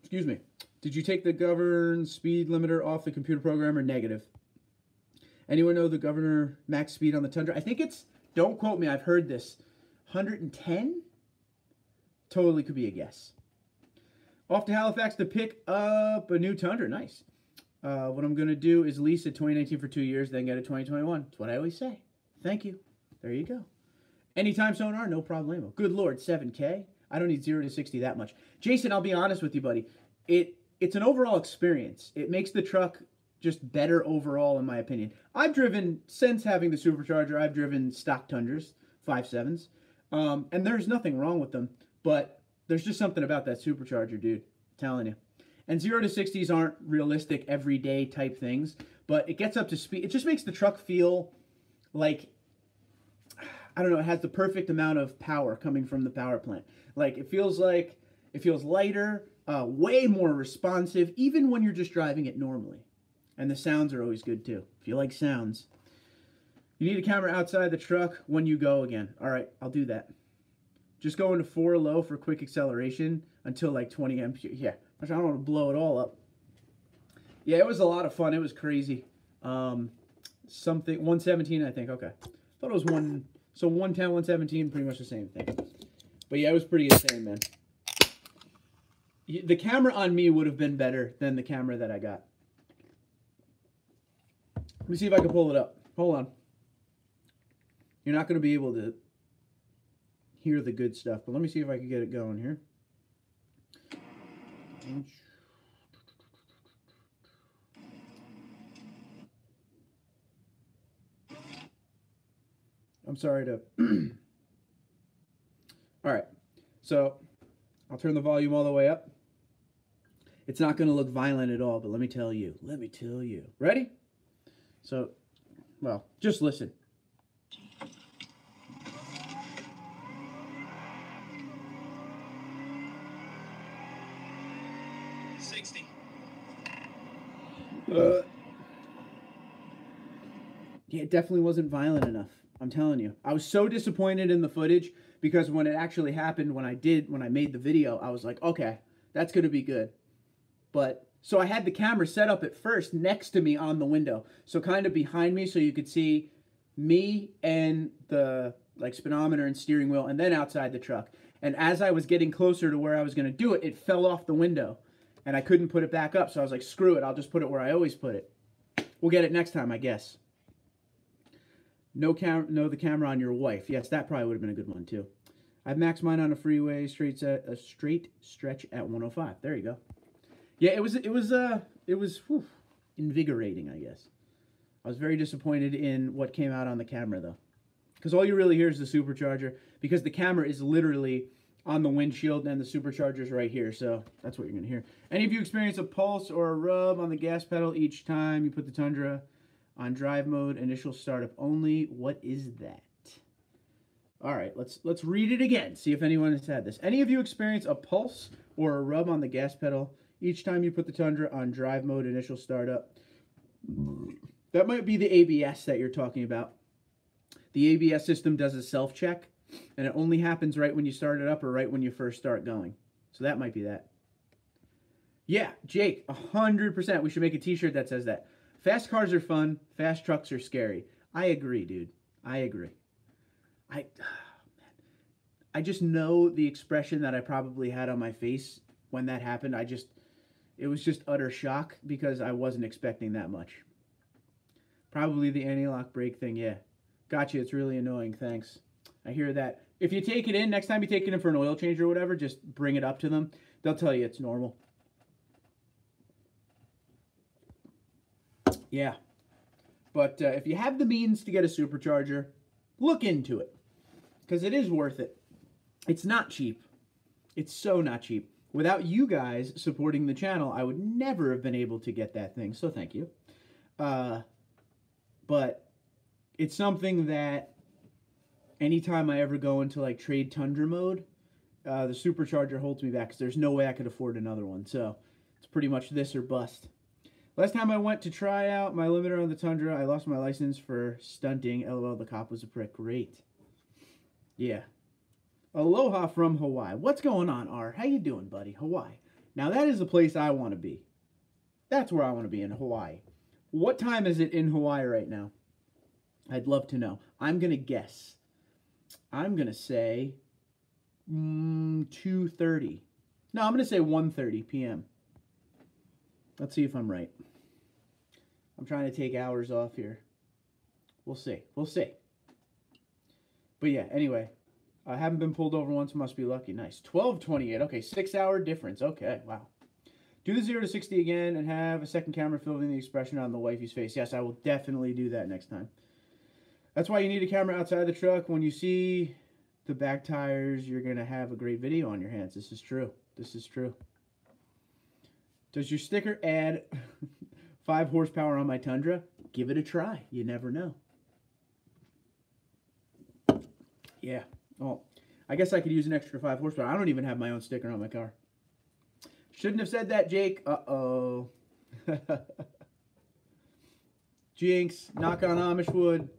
Excuse me. Did you take the govern speed limiter off the computer programmer? Negative. Anyone know the governor max speed on the Tundra? I think it's, don't quote me, I've heard this, 110? Totally could be a guess. Off to Halifax to pick up a new Tundra. Nice. What I'm going to do is lease a 2019 for 2 years, then get a 2021. That's what I always say. Thank you. There you go. Anytime sonar, no problemo. Good Lord, 7K. I don't need 0 to 60 that much. Jason, I'll be honest with you, buddy. It's an overall experience. It makes the truck just better overall, in my opinion. I've driven, since having the supercharger, I've driven stock Tundras, 5.7s. And there's nothing wrong with them, but there's just something about that supercharger, dude. I'm telling you. And 0 to 60s aren't realistic, everyday type things, but it gets up to speed. It just makes the truck feel like, I don't know, it has the perfect amount of power coming from the power plant. Like, it feels lighter, way more responsive, even when you're just driving it normally. And the sounds are always good, too, if you like sounds. You need a camera outside the truck when you go again. All right, I'll do that. Just go into 4 low for quick acceleration until like 20 mph. Yeah, I don't want to blow it all up. Yeah, it was a lot of fun. It was crazy. Something 117, I think. Okay, thought it was one. So 110, 117, pretty much the same thing. But yeah, it was pretty insane, man. The camera on me would have been better than the camera that I got. Let me see if I can pull it up. Hold on. You're not going to be able to hear the good stuff, but let me see if I can get it going here. I'm sorry to... All right, so I'll turn the volume all the way up. It's not going to look violent at all, but let me tell you. Ready? So, well, just listen. Yeah, it definitely wasn't violent enough. I'm telling you. I was so disappointed in the footage because when it actually happened, when I made the video, I was like, okay, that's going to be good. But, so I had the camera set up at first next to me on the window. So kind of behind me so you could see me and the like speedometer and steering wheel and then outside the truck. And as I was getting closer to where I was going to do it, it fell off the window. And I couldn't put it back up. So I was like, screw it. I'll just put it where I always put it. We'll get it next time, I guess. No the camera on your wife. Yes, that probably would have been a good one too. I've maxed mine on a freeway straight stretch at 105. There you go. Yeah, it was whew, invigorating, I guess. I was very disappointed in what came out on the camera though, because all you really hear is the supercharger, because the camera is literally on the windshield and the supercharger's right here, so that's what you're gonna hear. Any of you experience a pulse or a rub on the gas pedal each time you put the Tundra on drive mode, initial startup only? What is that? All right, let's read it again, see if anyone has had this. Any of you experience a pulse or a rub on the gas pedal each time you put the Tundra on drive mode, initial startup? That might be the ABS that you're talking about. The ABS system does a self-check, and it only happens right when you start it up or right when you first start going. So that might be that. Yeah, Jake, 100%. We should make a t-shirt that says that. Fast cars are fun. Fast trucks are scary. I agree, dude. I agree. I just know the expression that I probably had on my face when that happened. It was just utter shock because I wasn't expecting that much. Probably the anti-lock brake thing, yeah. Gotcha, it's really annoying, thanks. I hear that. If you take it in, next time you take it in for an oil change or whatever, just bring it up to them. They'll tell you it's normal. Yeah. But if you have the means to get a supercharger, look into it. Because it is worth it. It's not cheap. It's so not cheap. Without you guys supporting the channel, I would never have been able to get that thing. So thank you. But it's something that anytime I ever go into like trade Tundra mode, the supercharger holds me back because there's no way I could afford another one. So it's pretty much this or bust. Last time I went to try out my limiter on the Tundra, I lost my license for stunting. LOL, the cop was a prick. Great. Yeah. Aloha from Hawaii. What's going on, R? How you doing, buddy? Hawaii. Now, that is the place I want to be. That's where I want to be, in Hawaii. What time is it in Hawaii right now? I'd love to know. I'm going to guess. I'm going to say 2:30. No, I'm going to say 1:30 p.m. Let's see if I'm right. I'm trying to take hours off here. We'll see. We'll see. But yeah, anyway. I haven't been pulled over once. Must be lucky. Nice. 12:28. Okay, 6-hour difference. Okay, wow. Do the 0 to 60 again and have a second camera filming the expression on the wifey's face. Yes, I will definitely do that next time. That's why you need a camera outside the truck. When you see the back tires, you're going to have a great video on your hands. This is true. This is true. Does your sticker add 5 horsepower on my Tundra? Give it a try. You never know. Yeah. Oh, I guess I could use an extra 5 horsepower. I don't even have my own sticker on my car. Shouldn't have said that, Jake. Uh-oh. Jinx, knock on Amish wood.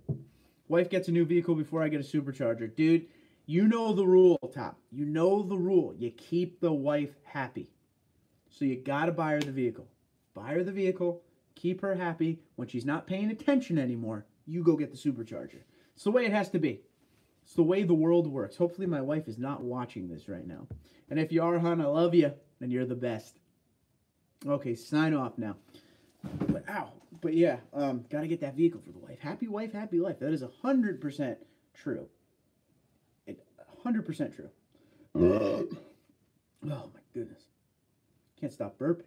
Wife gets a new vehicle before I get a supercharger. Dude, you know the rule, Top. You know the rule. You keep the wife happy. So you got to buy her the vehicle. Buy her the vehicle. Keep her happy. When she's not paying attention anymore, you go get the supercharger. It's the way it has to be. It's the way the world works. Hopefully my wife is not watching this right now. And if you are, hon, I love you, and you're the best. Okay, sign off now. But, ow. But yeah, got to get that vehicle for the wife. Happy wife, happy life. That is 100% true. 100% true. Oh, my goodness. Can't stop burping.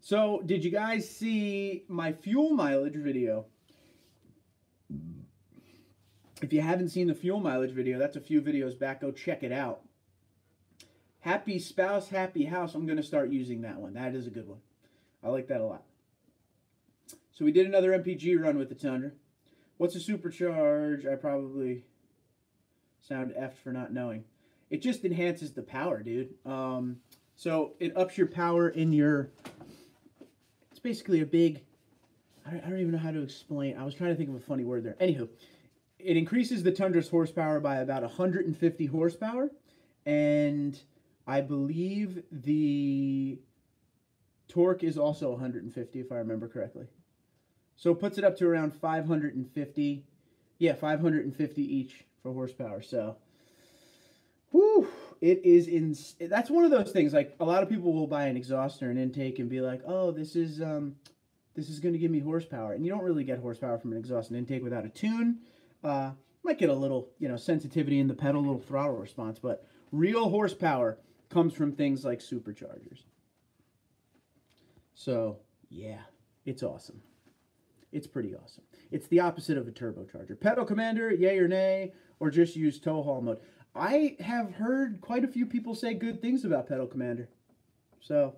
So, did you guys see my fuel mileage video? If you haven't seen the fuel mileage video, that's a few videos back. Go check it out. Happy spouse, happy house. I'm going to start using that one. That is a good one. I like that a lot. So we did another MPG run with the Tundra. What's a supercharge? I probably sound effed for not knowing. It just enhances the power, dude. So it ups your power in your... It's basically a big... I don't even know how to explain. I was trying to think of a funny word there. Anywho. It increases the Tundra's horsepower by about 150 horsepower, and I believe the torque is also 150, if I remember correctly. So it puts it up to around 550. Yeah, 550 each for horsepower. So, whew, it is that's one of those things. Like, a lot of people will buy an exhaust or an intake and be like, "Oh, this is going to give me horsepower," and you don't really get horsepower from an exhaust and intake without a tune. Might get a little, sensitivity in the pedal, a little throttle response, but real horsepower comes from things like superchargers. So, yeah, it's awesome. It's pretty awesome. It's the opposite of a turbocharger. Pedal commander, yay or nay, or just use tow haul mode. I have heard quite a few people say good things about pedal commander. So,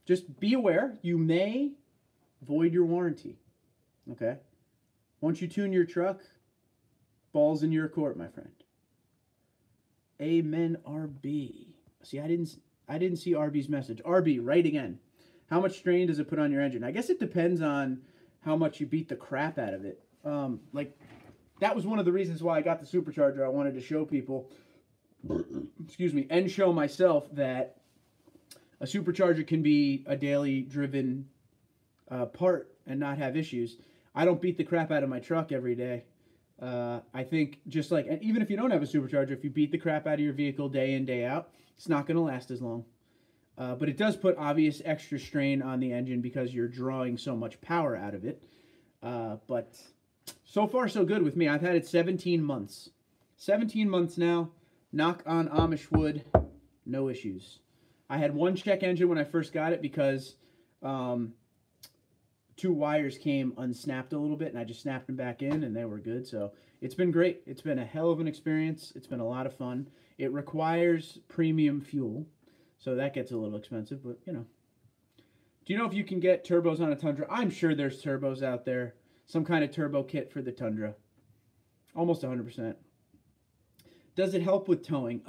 just be aware, you may void your warranty. Okay? Once you tune your truck, ball's in your court, my friend. Amen, RB. See, I didn't see RB's message. RB, right again. How much strain does it put on your engine? I guess it depends on how much you beat the crap out of it. Like, that was one of the reasons why I got the supercharger. I wanted to show people, excuse me, and show myself that a supercharger can be a daily driven part and not have issues. I don't beat the crap out of my truck every day. I think just like, and even if you don't have a supercharger, if you beat the crap out of your vehicle day in, day out, it's not going to last as long. But it does put obvious extra strain on the engine because you're drawing so much power out of it. But so far, so good with me. I've had it 17 months. 17 months now. Knock on Amish wood. No issues. I had one check engine when I first got it because 2 wires came unsnapped a little bit, and I just snapped them back in, and they were good. So it's been great. It's been a hell of an experience. It's been a lot of fun. It requires premium fuel, so that gets a little expensive, but you know. Do you know if you can get turbos on a Tundra? I'm sure there's turbos out there. Some kind of turbo kit for the Tundra. Almost 100%. Does it help with towing?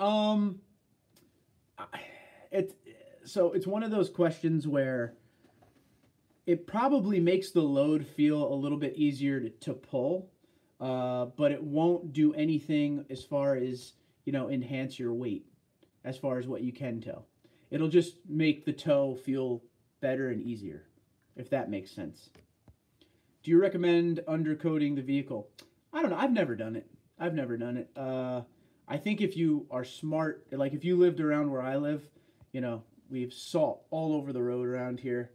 It's one of those questions where it probably makes the load feel a little bit easier to pull, but it won't do anything as far as, you know, enhance your weight as far as what you can tow. It'll just make the tow feel better and easier, if that makes sense. Do you recommend undercoating the vehicle? I don't know. I've never done it. I think if you are smart, like if you lived around where I live, you know, we have salt all over the road around here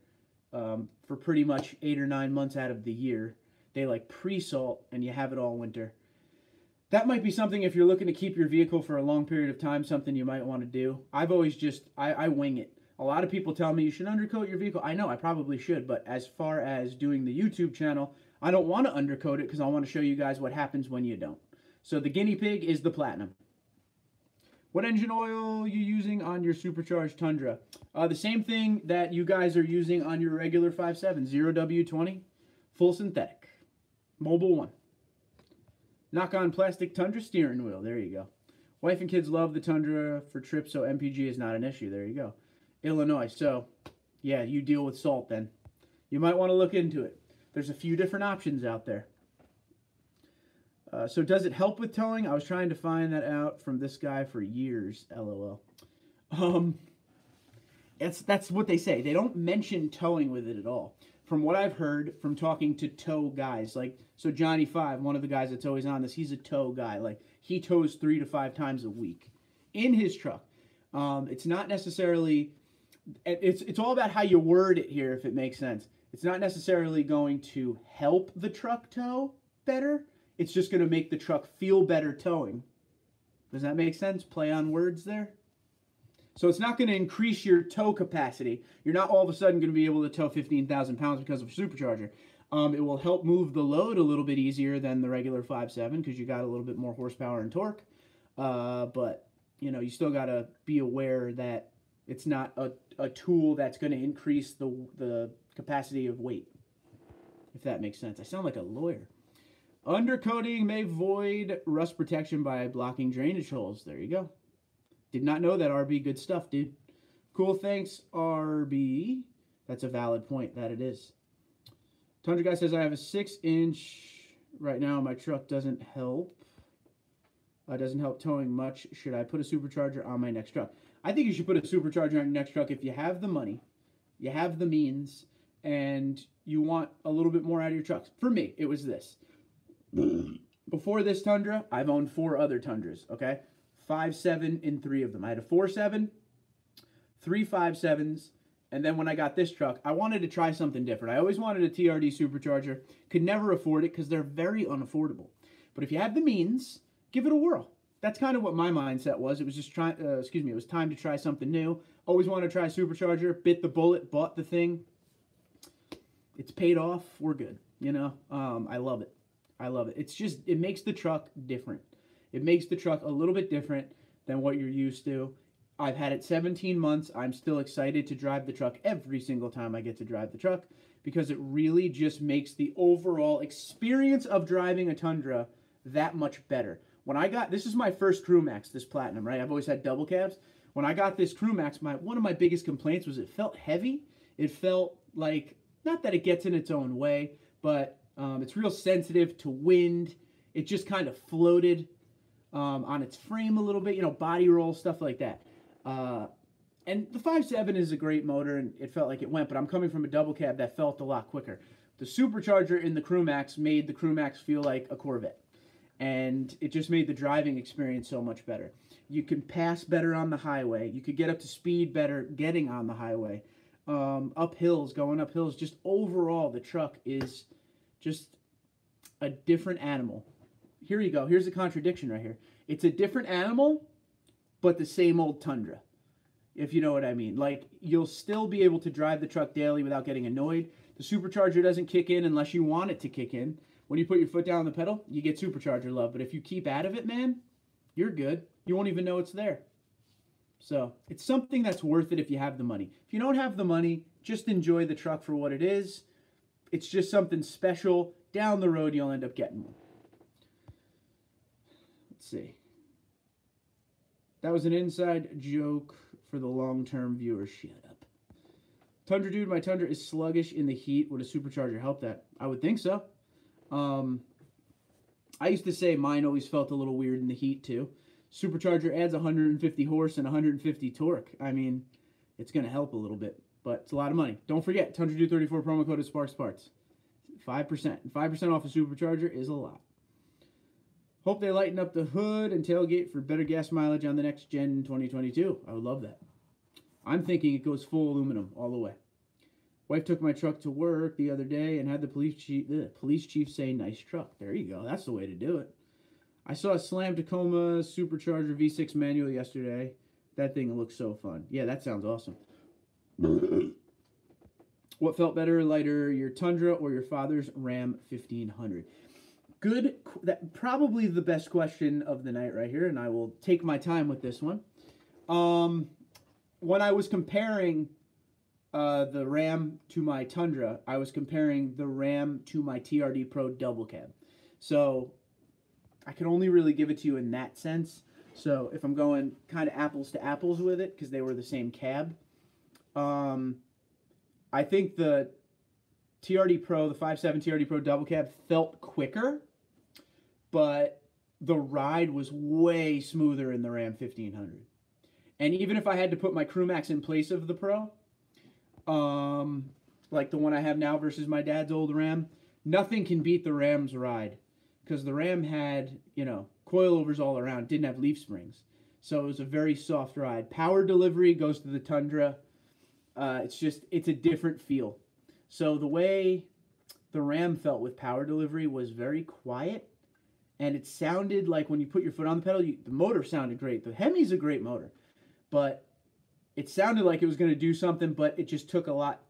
for pretty much 8 or 9 months out of the year. They like pre-salt and you have it all winter. That might be something if you're looking to keep your vehicle for a long period of time, something you might want to do. I've always just, I wing it. A lot of people tell me you should undercoat your vehicle. I know, I probably should, but as far as doing the YouTube channel, I don't want to undercoat it because I want to show you guys what happens when you don't. So the guinea pig is the Platinum. What engine oil are you using on your supercharged Tundra? The same thing that you guys are using on your regular 5.7, 0W20, full synthetic, Mobile 1. Knock-on plastic Tundra steering wheel. There you go. Wife and kids love the Tundra for trips, so MPG is not an issue. There you go. Illinois. So, yeah, you deal with salt then. You might want to look into it. There's a few different options out there. So does it help with towing? I was trying to find that out from this guy for years, LOL. That's what they say. They don't mention towing with it at all. From what I've heard from talking to tow guys, like, so Johnny 5, one of the guys that's always on this, he's a tow guy. Like, he tows 3 to 5 times a week in his truck. It's not necessarily, it's all about how you word it here, if it makes sense. It's not necessarily going to help the truck tow better. It's just going to make the truck feel better towing. Does that make sense? Play on words there. So it's not going to increase your tow capacity. You're not all of a sudden going to be able to tow 15,000 pounds because of a supercharger. It will help move the load a little bit easier than the regular 5.7 because you got a little bit more horsepower and torque. But, you know, you still got to be aware that it's not a tool that's going to increase the capacity of weight, if that makes sense. I sound like a lawyer. Undercoating may void rust protection by blocking drainage holes. There you go. Did not know that, RB. Good stuff, dude. Cool, thanks, RB. That's a valid point, that it is. Tundra guy says, I have a 6-inch. Right now, my truck doesn't help. Doesn't help towing much. Should I put a supercharger on my next truck? I think you should put a supercharger on your next truck if you have the money, you have the means, and you want a little bit more out of your trucks. For me, it was this. Before this Tundra, I've owned 4 other Tundras, okay? 5.7 in 3 of them. I had a 4.7, 3 5.7s, and then when I got this truck, I wanted to try something different. I always wanted a TRD supercharger. Could never afford it because they're very unaffordable. But if you have the means, give it a whirl. That's kind of what my mindset was. It was just it was time to try something new. Always wanted to try a supercharger. Bit the bullet, bought the thing. It's paid off. We're good. You know, I love it. I love it. It's just, it makes the truck different. It makes the truck a little bit different than what you're used to. I've had it 17 months. I'm still excited to drive the truck every single time I get to drive the truck because it really just makes the overall experience of driving a Tundra that much better. When I got, this is my first Crew Max, this Platinum, right? I've always had double cabs. When I got this Crew Max, one of my biggest complaints was it felt heavy. It felt like, not that it gets in its own way, but it's real sensitive to wind. It just kind of floated on its frame a little bit, you know, body roll, stuff like that. And the 5.7 is a great motor, and it felt like it went, but I'm coming from a double cab that felt a lot quicker. The supercharger in the Crew Max made the Crew Max feel like a Corvette, and it just made the driving experience so much better. You can pass better on the highway. You could get up to speed better getting on the highway. Up hills, going up hills, just overall, the truck is just a different animal. Here you go. Here's a contradiction right here. It's a different animal, but the same old Tundra, if you know what I mean. Like, you'll still be able to drive the truck daily without getting annoyed. The supercharger doesn't kick in unless you want it to kick in. When you put your foot down on the pedal, you get supercharger love. But if you keep out of it, man, you're good. You won't even know it's there. So it's something that's worth it if you have the money. If you don't have the money, just enjoy the truck for what it is. It's just something special. Down the road, you'll end up getting one. Let's see. That was an inside joke for the long-term viewers. Shut up. Tundra Dude, my Tundra is sluggish in the heat. Would a supercharger help that? I would think so. I used to say mine always felt a little weird in the heat too. Supercharger adds 150 horse and 150 torque. I mean, it's going to help a little bit, but it's a lot of money. Don't forget, TundraDude34 promo code is Sparks Parts. 5%. 5% off a supercharger is a lot. Hope they lighten up the hood and tailgate for better gas mileage on the next gen 2022. I would love that. I'm thinking it goes full aluminum all the way. Wife took my truck to work the other day and had the police chief say, nice truck. There you go. That's the way to do it. I saw a Slam Tacoma Supercharger V6 manual yesterday. That thing looks so fun. Yeah, that sounds awesome. What felt better, lighter, your Tundra or your father's Ram 1500? Good. That probably the best question of the night right here, and I will take my time with this one. When I was comparing the Ram to my Tundra, I was comparing the Ram to my TRD Pro double cab. So I can only really give it to you in that sense. So if I'm going kind of apples to apples with it, because they were the same cab, I think the TRD Pro, the 5.7 TRD Pro double cab felt quicker, but the ride was way smoother in the Ram 1500. And even if I had to put my Crew Max in place of the Pro, like the one I have now versus my dad's old Ram, nothing can beat the Ram's ride. Because the Ram had, you know, coilovers all around, didn't have leaf springs. So it was a very soft ride. Power delivery goes to the Tundra. It's a different feel. So the way the Ram felt with power delivery was very quiet. And it sounded like when you put your foot on the pedal, the motor sounded great. The Hemi's a great motor. But it sounded like it was going to do something, but it just took a lot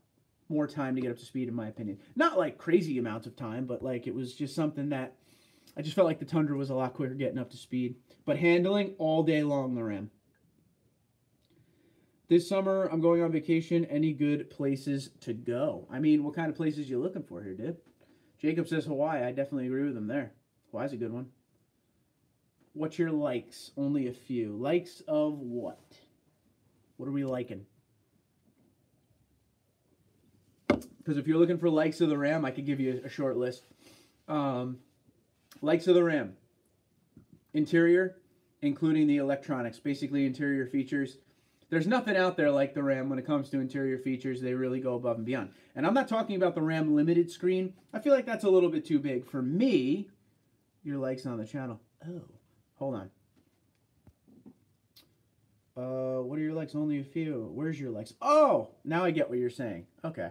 more time to get up to speed, in my opinion. Not like crazy amounts of time, but like it was just something that I just felt like the Tundra was a lot quicker getting up to speed. But handling all day long, the Ram. This summer, I'm going on vacation. Any good places to go? I mean, what kind of places you looking for here, dude? Jacob says Hawaii. I definitely agree with him there. Hawaii's a good one. What's your likes? Only a few. Likes of what? What are we liking? Because if you're looking for likes of the Ram, I could give you a short list. Likes of the Ram. Interior, including the electronics. Basically, interior features. There's nothing out there like the Ram when it comes to interior features. They really go above and beyond. And I'm not talking about the Ram limited screen. I feel like that's a little bit too big. For me, your likes on the channel. Oh, hold on. What are your likes? Only a few. Where's your likes? Oh, now I get what you're saying. Okay.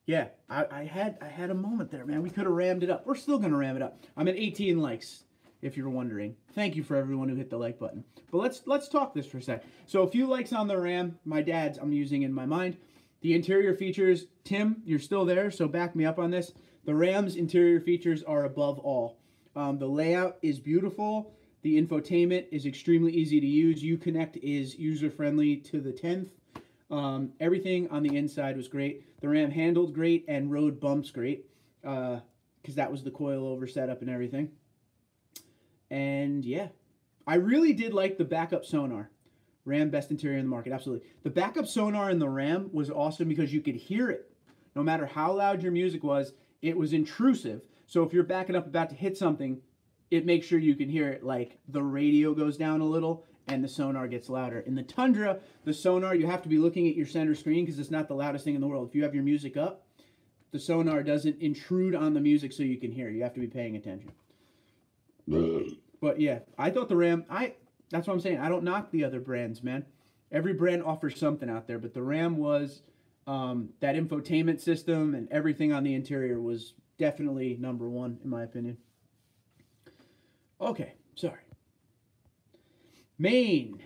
Yeah, I had a moment there, man. We could have rammed it up. We're still going to ram it up. I'm at 18 likes, if you're wondering. Thank you for everyone who hit the like button. But let's talk this for a sec. So a few likes on the Ram. My dad's I'm using in my mind. The interior features, Tim, you're still there, so back me up on this. The Ram's interior features are above all. The layout is beautiful. The infotainment is extremely easy to use. Uconnect is user-friendly to the 10th. Everything on the inside was great. The Ram handled great and rode bumps great because that was the coilover setup and everything. And yeah, I really did like the backup sonar. Ram best interior in the market, absolutely. The backup sonar in the Ram was awesome because you could hear it. No matter how loud your music was, it was intrusive. So if you're backing up about to hit something, it makes sure you can hear it. Like the radio goes down a little and the sonar gets louder. In the Tundra, the sonar, you have to be looking at your center screen because it's not the loudest thing in the world. If you have your music up, the sonar doesn't intrude on the music so you can hear. You have to be paying attention. But yeah, I thought the Ram, that's what I'm saying. I don't knock the other brands, man. Every brand offers something out there, but the Ram was, that infotainment system and everything on the interior was definitely number one, in my opinion. Okay, sorry. Maine.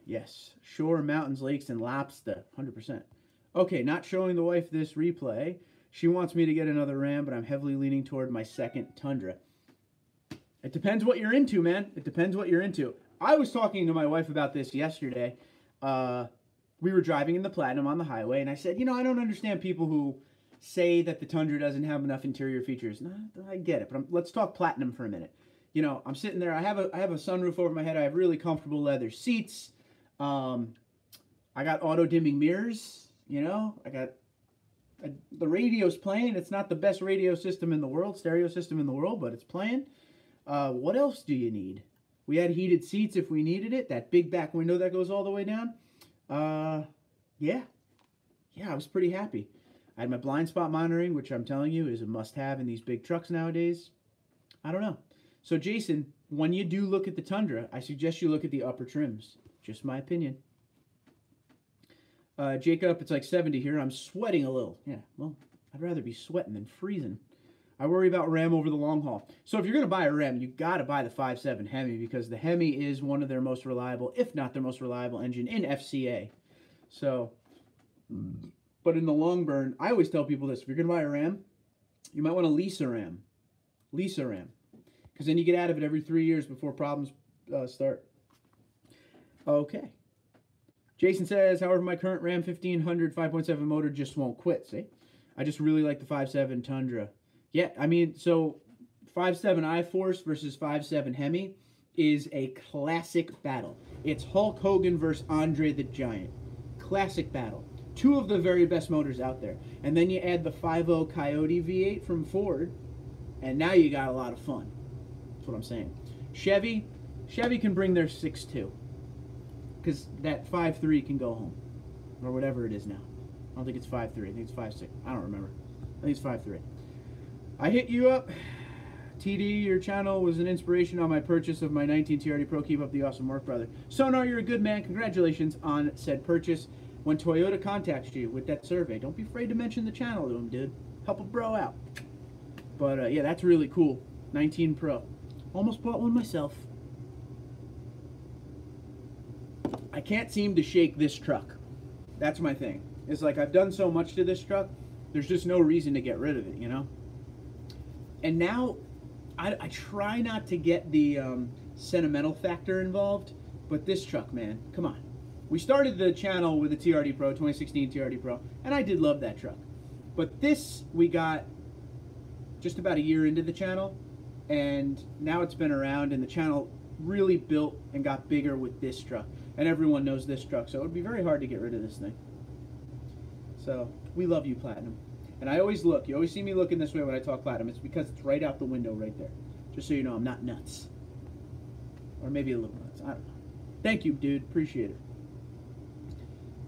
Yes. Shore, mountains, lakes, and lobster. 100%. Okay, not showing the wife this replay. She wants me to get another Ram, but I'm heavily leaning toward my second Tundra. It depends what you're into, man. It depends what you're into. I was talking to my wife about this yesterday. We were driving in the Platinum on the highway, and I said, you know, I don't understand people who say that the Tundra doesn't have enough interior features. No, I get it, but let's talk Platinum for a minute. You know, I'm sitting there. I have a sunroof over my head. I have really comfortable leather seats. I got auto dimming mirrors. You know, I got the radio's playing. It's not the best radio system in the world, stereo system in the world, but it's playing. What else do you need? We had heated seats if we needed it. That big back window that goes all the way down. Yeah, I was pretty happy. I had my blind spot monitoring, which I'm telling you is a must-have in these big trucks nowadays. I don't know. So, Jason, when you do look at the Tundra, I suggest you look at the upper trims. Just my opinion. Jacob, it's like 70 here. I'm sweating a little. Yeah, well, I'd rather be sweating than freezing. I worry about Ram over the long haul. So if you're going to buy a Ram, you got to buy the 5.7 Hemi because the Hemi is one of their most reliable, if not their most reliable engine in FCA. So, but in the long burn, I always tell people this. If you're going to buy a Ram, you might want to lease a Ram. Lease a Ram. Because then you get out of it every 3 years before problems start. Okay. Jason says, however, my current Ram 1500 5.7 motor just won't quit. See? I just really like the 5.7 Tundra. Yeah, I mean, so 5.7 I-Force versus 5.7 Hemi is a classic battle. It's Hulk Hogan versus Andre the Giant. Classic battle. Two of the very best motors out there. And then you add the 5.0 Coyote V8 from Ford, and now you got a lot of fun. That's what I'm saying. Chevy can bring their 6.2. Because that 5.3 can go home. Or whatever it is now. I don't think it's 5.3. I think it's 5.6. I don't remember. I think it's 5.3. I hit you up. TD, your channel was an inspiration on my purchase of my 19 TRD Pro. Keep up the awesome work, brother. Sonar, you're a good man. Congratulations on said purchase. When Toyota contacts you with that survey, don't be afraid to mention the channel to them, dude. Help a bro out. But, yeah, that's really cool. 19 Pro. Almost bought one myself. I can't seem to shake this truck. That's my thing. It's like I've done so much to this truck, there's just no reason to get rid of it, you know? And now, I try not to get the sentimental factor involved, but this truck, man, come on. We started the channel with a TRD Pro, 2016 TRD Pro, and I did love that truck. But this, we got just about a year into the channel, and now it's been around, and the channel really built and got bigger with this truck. And everyone knows this truck, so it would be very hard to get rid of this thing. So, we love you, Platinum. And I always look. You always see me looking this way when I talk Platinum. It's because it's right out the window right there. Just so you know I'm not nuts. Or maybe a little nuts. I don't know. Thank you, dude. Appreciate it.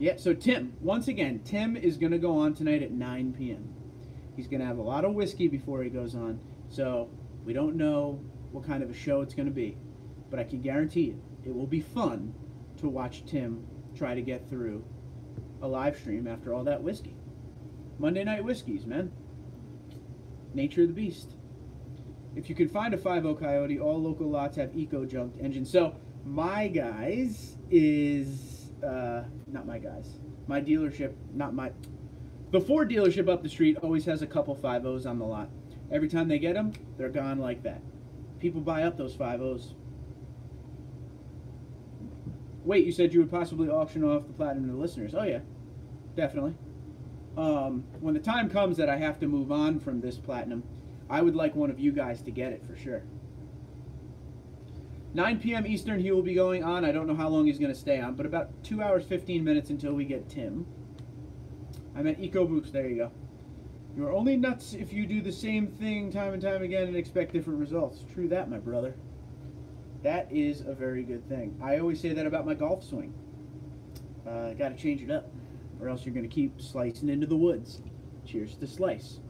Yeah, so Tim. Once again, Tim is going to go on tonight at 9 p.m. He's going to have a lot of whiskey before he goes on. So, we don't know what kind of a show it's going to be. But I can guarantee you, it will be fun to watch Tim try to get through a live stream after all that whiskey. Monday night whiskeys, man. Nature of the beast. If you can find a 5.0 Coyote, all local lots have eco-junked engines. So, my guys is, not my guys. My dealership, the Ford dealership up the street always has a couple 5.0s on the lot. Every time they get them, they're gone like that. People buy up those 5.0s. Wait, you said you would possibly auction off the Platinum to the listeners. Oh, yeah. Definitely. When the time comes that I have to move on from this Platinum, I would like one of you guys to get it for sure. 9 p.m. Eastern he will be going on. I don't know how long he's going to stay on, but about 2 hours, 15 minutes until we get Tim. I'm at EcoBoost. There you go. You're only nuts if you do the same thing time and time again and expect different results. True that, my brother. That is a very good thing. I always say that about my golf swing. Got to change it up, or else you're going to keep slicing into the woods. Cheers to slice.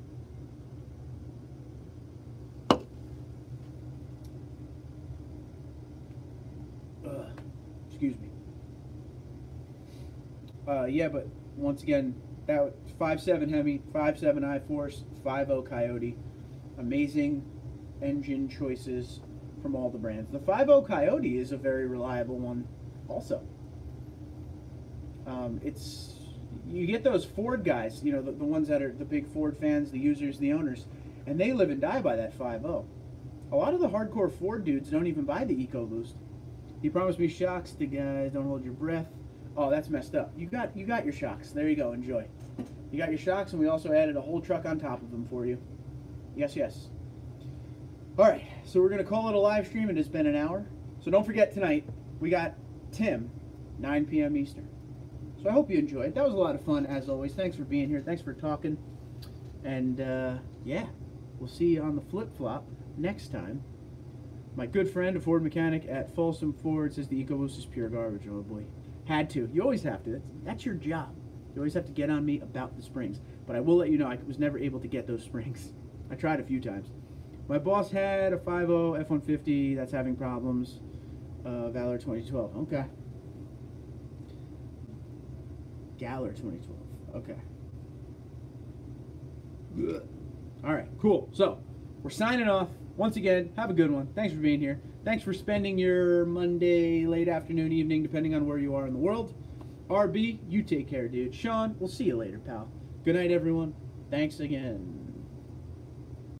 Excuse me. Yeah, but once again, that 5.7 Hemi, 5.7 I-Force, 5.0 Coyote. Amazing engine choices from all the brands. The 5.0 Coyote is a very reliable one also. You get those Ford guys, you know, the ones that are the big Ford fans, the users, the owners, and they live and die by that 5.0. A lot of the hardcore Ford dudes don't even buy the EcoBoost. He promised me shocks to guys. Don't hold your breath. Oh, that's messed up. You got your shocks. There you go. Enjoy. You got your shocks, and we also added a whole truck on top of them for you. Yes, yes. All right, so we're going to call it a live stream. It has been an hour. So don't forget tonight, we got Tim, 9 p.m. Eastern. So I hope you enjoyed. That was a lot of fun, as always. Thanks for being here. Thanks for talking. And, yeah, we'll see you on the flip-flop next time. My good friend, a Ford mechanic at Folsom Ford, says the EcoBoost is pure garbage. Oh, boy. Had to. You always have to. That's your job. You always have to get on me about the springs. But I will let you know, I was never able to get those springs. I tried a few times. My boss had a 5.0 F-150 that's having problems. Valor 2012. Okay. Galler 2012. Okay. Ugh. All right, cool. So, we're signing off. Once again, have a good one. Thanks for being here. Thanks for spending your Monday, late afternoon, evening, depending on where you are in the world. RB, you take care, dude. Sean, we'll see you later, pal. Good night, everyone. Thanks again.